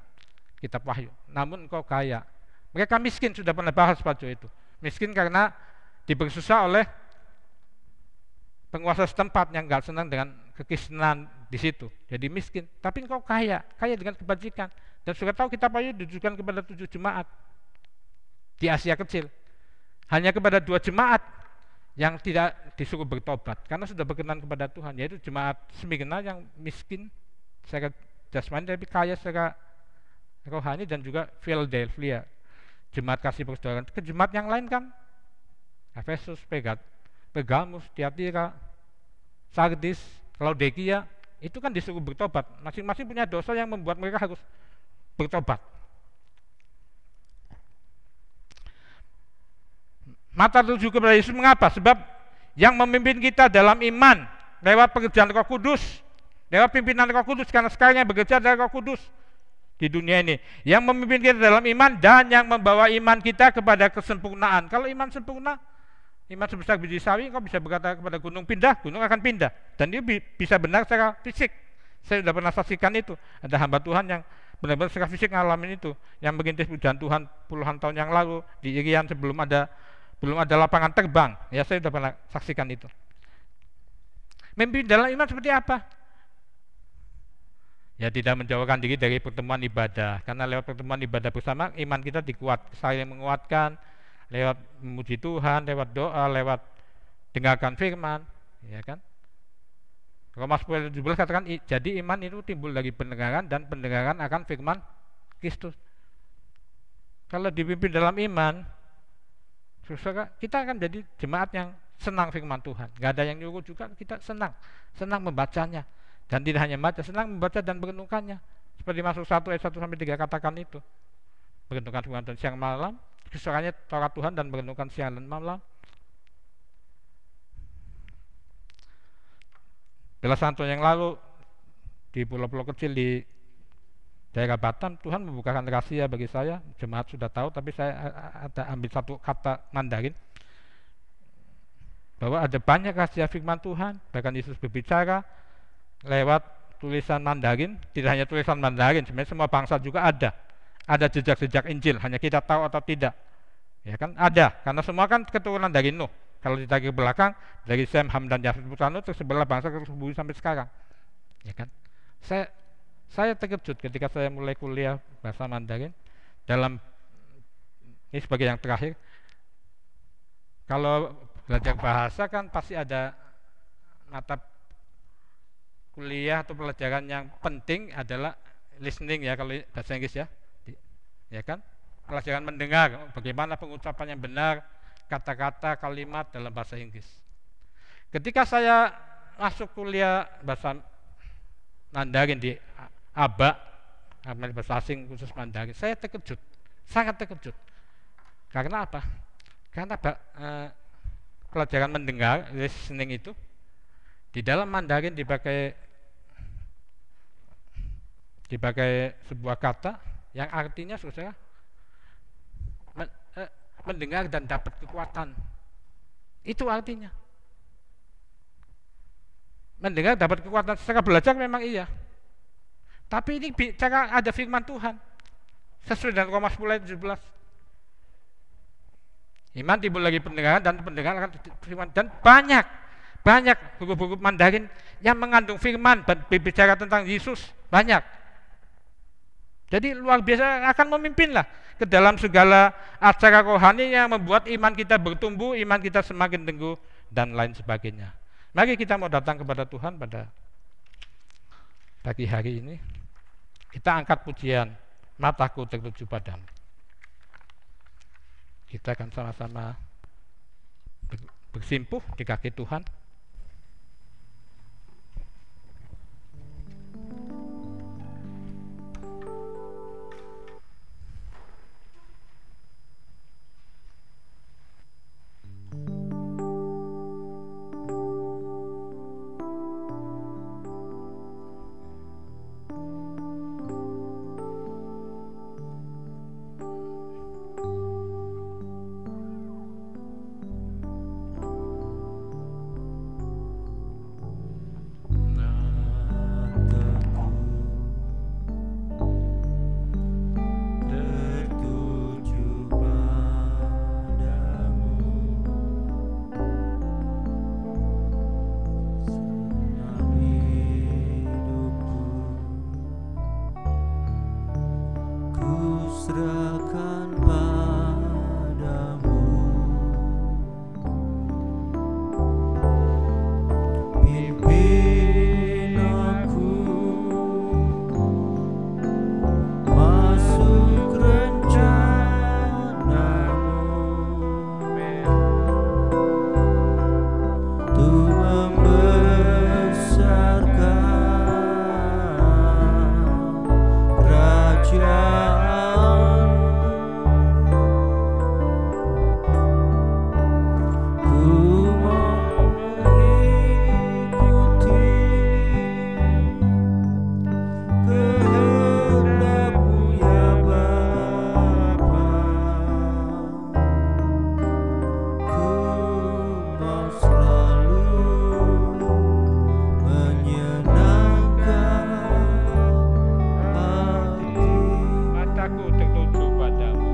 kitab Wahyu, namun engkau kaya. Mereka miskin, sudah pernah bahas pada itu. Miskin karena dipersusah oleh penguasa setempat yang enggak senang dengan kekristenan di situ. Jadi miskin, tapi engkau kaya dengan kebajikan. Dan sudah tahu kitab Wahyu ditujukan kepada 7 jemaat di Asia Kecil. Hanya kepada 2 jemaat yang tidak disuruh bertobat karena sudah berkenan kepada Tuhan, yaitu jemaat Smyrna yang miskin secara jasmani tapi kaya secara rohani, dan juga Philadelphia, jemaat kasih persaudaraan. Ke jemaat yang lain kan Efesus, Pergamus, Tiatira, Sardis, Laodikia, itu kan disuruh bertobat. Masing-masing punya dosa yang membuat mereka harus bertobat. Mata tuju kepada Yesus, mengapa? Sebab yang memimpin kita dalam iman lewat pekerjaan Roh Kudus, lewat pimpinan Roh Kudus, karena sekarang yang bekerja adalah Roh Kudus di dunia ini, yang memimpin kita dalam iman dan yang membawa iman kita kepada kesempurnaan. Kalau iman sempurna, iman sebesar biji sawi, kau bisa berkata kepada gunung pindah, gunung akan pindah, dan dia bisa benar secara fisik. Saya sudah pernah saksikan itu. Ada hamba Tuhan yang benar-benar secara fisik ngalamin itu, yang merintis pujian Tuhan puluhan tahun yang lalu di Irian sebelum ada lapangan terbang. Ya, saya sudah pernah saksikan itu. Memimpin dalam iman seperti apa? Ya, tidak menjauhkan diri dari pertemuan ibadah, karena lewat pertemuan ibadah bersama iman kita saling menguatkan, lewat memuji Tuhan, lewat doa, lewat dengarkan firman, ya kan? Roma 10:17 katakan, jadi iman itu timbul dari pendengaran, dan pendengaran akan firman Kristus. Kalau dipimpin dalam iman, kita akan jadi jemaat yang senang firman Tuhan. Gak ada yang nyuruh juga, kita senang membacanya. Dan tidak hanya membaca, senang membaca dan merenungkannya. Seperti Mazmur 1 ayat 1-3 katakan itu. Merenungkan firman Tuhan siang malam, kesukaannya Taurat Tuhan, dan merenungkan siang dan malam. Belasan tahun yang lalu di pulau-pulau kecil di daerah Batam, Tuhan membukakan rahasia bagi saya. Jemaat sudah tahu, tapi saya ada ambil satu kata Mandarin, bahwa ada banyak rahasia firman Tuhan. Bahkan Yesus berbicara lewat tulisan Mandarin. Tidak hanya tulisan Mandarin, sebenarnya semua bangsa juga ada jejak-jejak Injil, hanya kita tahu atau tidak. Ya kan, ada, karena semua kan keturunan dari Nuh. Kalau ditarik ke belakang, dari Sem, Ham, dan Yafet putra Nuh, tersebarlah bangsa tersebut sampai sekarang. Ya kan, saya terkejut ketika saya mulai kuliah bahasa Mandarin. Ini sebagai yang terakhir, kalau belajar bahasa kan pasti ada mata kuliah atau pelajaran yang penting adalah listening, ya kalau bahasa Inggris, ya kan, pelajaran mendengar, bagaimana pengucapan yang benar kata-kata kalimat dalam bahasa Inggris. Ketika saya masuk kuliah bahasa Mandarin di ABA, bahasa asing khusus Mandarin, saya terkejut, sangat terkejut. Karena apa? Karena pelajaran mendengar, listening itu di dalam Mandarin dipakai sebuah kata yang artinya saudara mendengar dan dapat kekuatan. Itu artinya. Mendengar dapat kekuatan, secara belajar memang iya. Tapi ini cara ada firman Tuhan. Sesuai dengan Roma 10:17. Iman timbul dari pendengaran, dan pendengaran akan firman. Dan banyak buku-buku Mandarin yang mengandung firman dan berbicara tentang Yesus, banyak. Jadi luar biasa, akan memimpinlah ke dalam segala acara rohani yang membuat iman kita bertumbuh, iman kita semakin teguh, dan lain sebagainya. Mari kita mau datang kepada Tuhan pada pagi hari ini. Kita angkat pujian, mataku tertuju padamu. Kita akan sama-sama bersimpuh di kaki Tuhan. Serahkan padamu mataku tertuju padamu.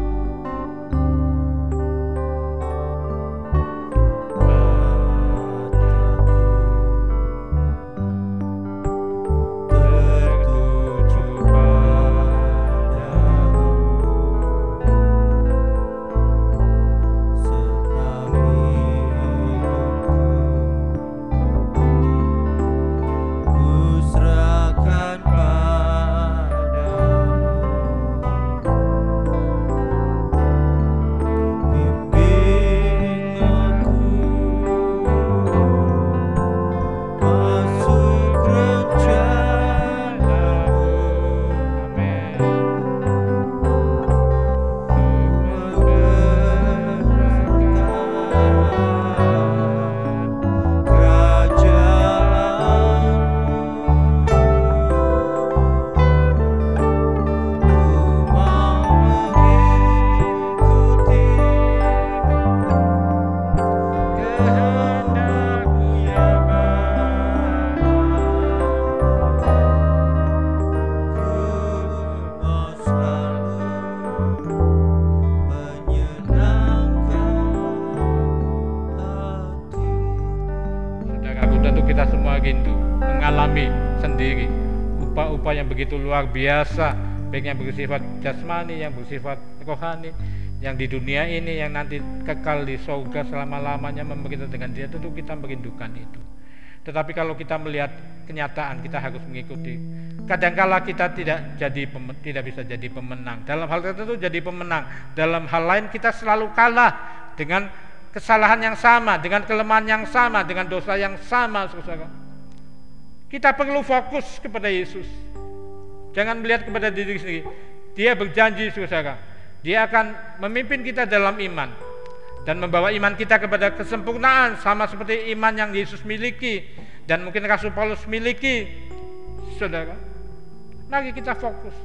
Kita semua rindu mengalami sendiri upah-upah yang begitu luar biasa, baik yang bersifat jasmani, yang bersifat rohani, yang di dunia ini, yang nanti kekal di surga selama-lamanya memerintah dengan Dia. Tentu kita merindukan itu. Tetapi kalau kita melihat kenyataan, kita harus mengikuti. Kadangkala kita tidak bisa jadi pemenang. Dalam hal tertentu jadi pemenang, dalam hal lain kita selalu kalah dengan kesalahan yang sama, dengan kelemahan yang sama, dengan dosa yang sama, saudara. Kita perlu fokus kepada Yesus. Jangan melihat kepada diri sendiri. Dia berjanji, saudara, Dia akan memimpin kita dalam iman dan membawa iman kita kepada kesempurnaan, sama seperti iman yang Yesus miliki dan mungkin Rasul Paulus miliki, saudara. Mari kita fokus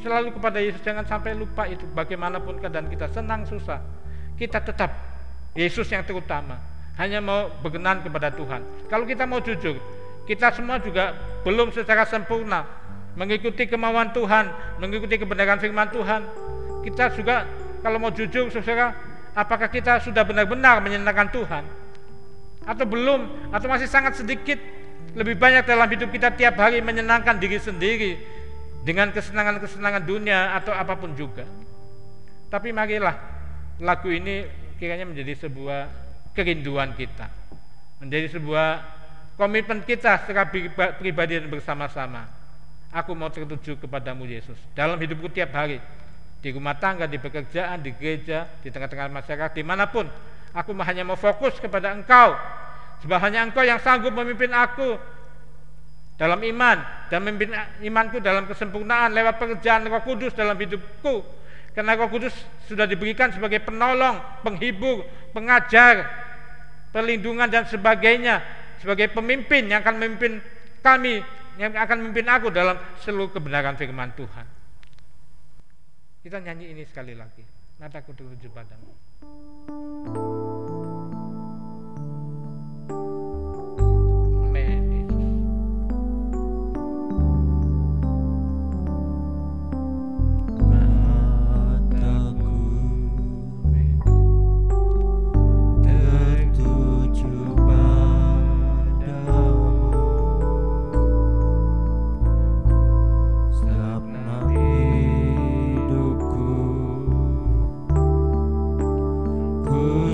selalu kepada Yesus. Jangan sampai lupa itu. Bagaimanapun keadaan kita, senang susah, kita tetap Yesus yang terutama, hanya mau berkenan kepada Tuhan. Kalau kita mau jujur, kita semua juga belum secara sempurna mengikuti kemauan Tuhan, mengikuti kebenaran firman Tuhan. Kita juga kalau mau jujur, saudara, apakah kita sudah benar-benar menyenangkan Tuhan atau belum, atau masih sangat sedikit. Lebih banyak dalam hidup kita tiap hari menyenangkan diri sendiri dengan kesenangan-kesenangan dunia atau apapun juga. Tapi marilah lagu ini kiranya menjadi sebuah kerinduan kita, menjadi sebuah komitmen kita secara pribadi dan bersama-sama. Aku mau tertuju kepadamu Yesus dalam hidupku tiap hari, di rumah tangga, di pekerjaan, di gereja, di tengah-tengah masyarakat, dimanapun. Aku hanya mau fokus kepada Engkau, sebab hanya Engkau yang sanggup memimpin aku dalam iman dan memimpin imanku dalam kesempurnaan lewat pekerjaan Roh Kudus dalam hidupku. Karena Roh Kudus sudah diberikan sebagai penolong, penghibur, pengajar, perlindungan dan sebagainya, sebagai pemimpin yang akan memimpin kami, yang akan memimpin aku dalam seluruh kebenaran firman Tuhan. Kita nyanyi ini sekali lagi. Mataku tertuju padamu. Ku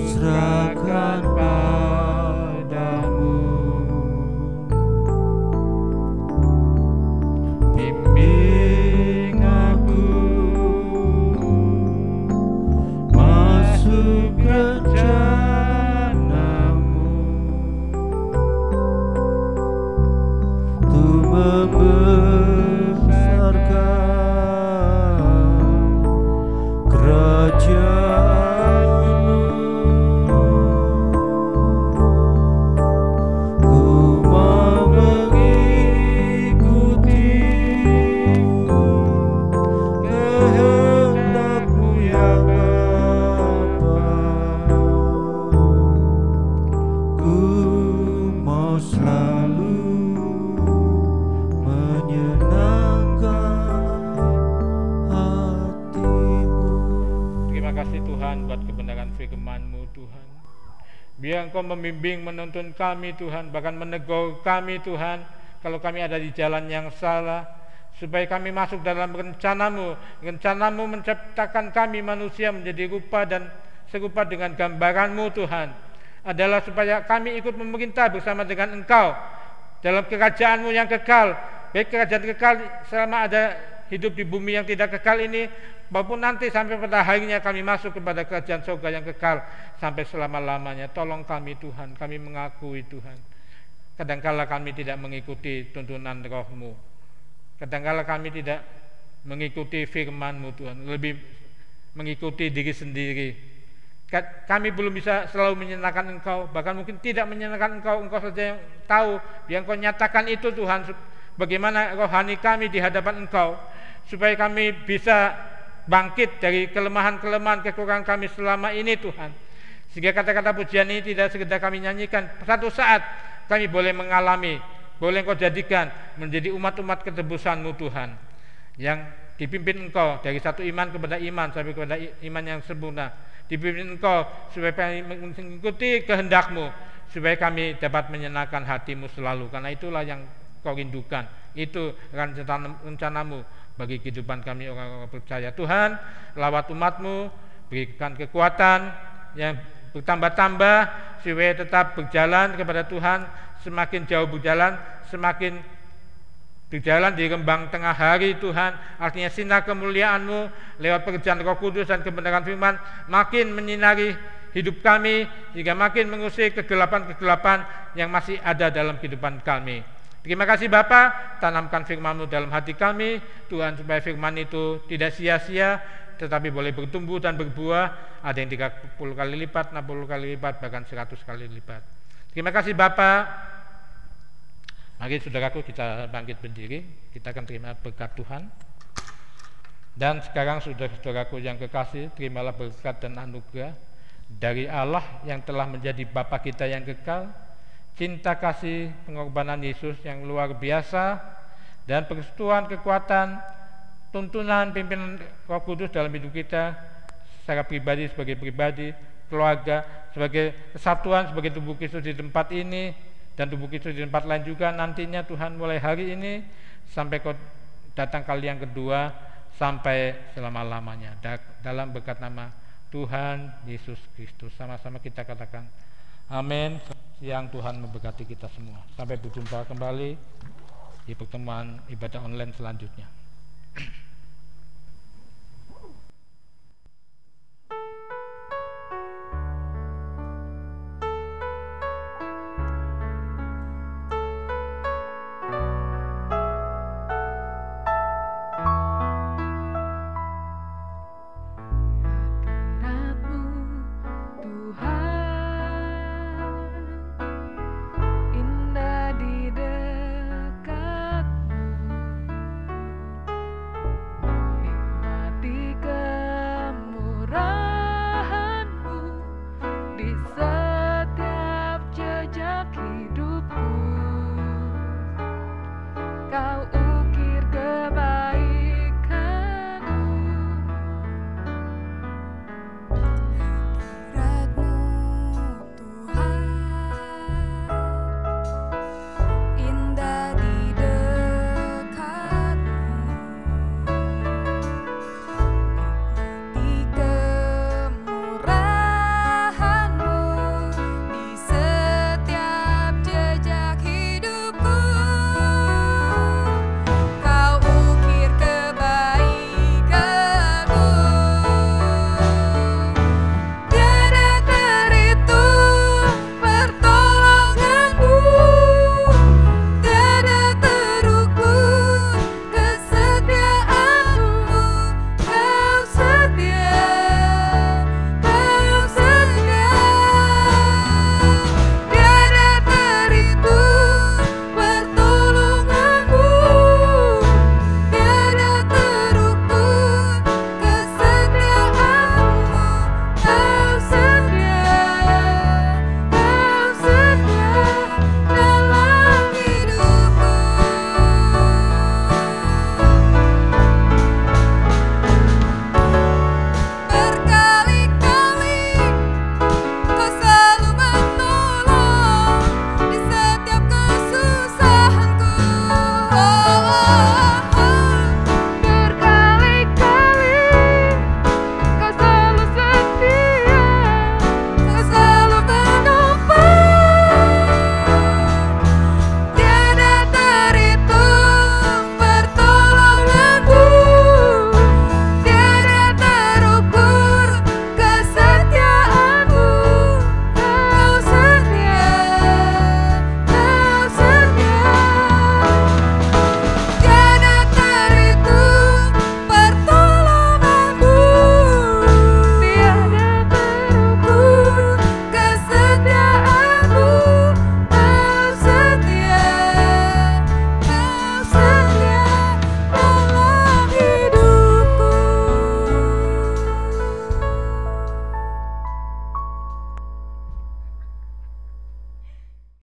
kasih Tuhan buat kebenaran firman-Mu Tuhan. Biar Engkau membimbing, menuntun kami Tuhan, bahkan menegur kami Tuhan kalau kami ada di jalan yang salah, supaya kami masuk dalam rencana-Mu. Rencana-Mu menciptakan kami manusia menjadi rupa dan serupa dengan gambaran-Mu Tuhan, adalah supaya kami ikut memerintah bersama dengan Engkau dalam kerajaan-Mu yang kekal, baik kerajaan kekal selama ada hidup di bumi yang tidak kekal ini, maupun nanti sampai pada harinya kami masuk kepada kerajaan surga yang kekal sampai selama-lamanya. Tolong kami Tuhan, kami mengakui Tuhan, kadangkala kami tidak mengikuti tuntunan Roh-Mu, kadangkala kami tidak mengikuti firman-Mu Tuhan, lebih mengikuti diri sendiri. Kami belum bisa selalu menyenangkan Engkau, bahkan mungkin tidak menyenangkan Engkau. Engkau saja yang tahu. Biar Engkau nyatakan itu Tuhan, bagaimana rohani kami di hadapan Engkau, supaya kami bisa bangkit dari kelemahan-kelemahan, kekurangan kami selama ini Tuhan, sehingga kata-kata pujian ini tidak sekedar kami nyanyikan. Satu saat kami boleh mengalami, boleh Engkau jadikan menjadi umat-umat ketebusan-Mu Tuhan, yang dipimpin Engkau dari satu iman kepada iman sampai kepada iman yang sempurna, dipimpin Engkau supaya kami mengikuti kehendak-Mu, supaya kami dapat menyenangkan hati-Mu selalu. Karena itulah yang Kau rindukan, itu rencana-Mu bagi kehidupan kami orang-orang percaya. Tuhan, lawat umat-Mu, berikan kekuatan yang bertambah-tambah supaya tetap berjalan kepada Tuhan, semakin jauh berjalan, semakin berjalan di rembang tengah hari Tuhan. Artinya sinar kemuliaan-Mu lewat pekerjaan Roh Kudus dan kebenaran firman makin menyinari hidup kami, sehingga makin mengusir kegelapan-kegelapan yang masih ada dalam kehidupan kami. Terima kasih Bapa, tanamkan firman-Mu dalam hati kami Tuhan, supaya firman itu tidak sia-sia, tetapi boleh bertumbuh dan berbuah, ada yang 30 kali lipat, 60 kali lipat, bahkan 100 kali lipat. Terima kasih Bapa. Mari saudaraku, kita bangkit berdiri, kita akan terima berkat Tuhan. Dan sekarang saudara-saudaraku yang kekasih, terimalah berkat dan anugerah dari Allah yang telah menjadi Bapa kita yang kekal, cinta kasih pengorbanan Yesus yang luar biasa, dan persekutuan kekuatan tuntunan pimpinan Roh Kudus dalam hidup kita secara pribadi, sebagai pribadi, keluarga, sebagai kesatuan, sebagai tubuh Kristus di tempat ini dan tubuh Kristus di tempat lain juga nantinya Tuhan, mulai hari ini sampai Kau datang kali yang kedua, sampai selama-lamanya, dalam berkat nama Tuhan Yesus Kristus. Sama-sama kita katakan amin. Yang Tuhan memberkati kita semua. Sampai berjumpa kembali di pertemuan ibadah online selanjutnya.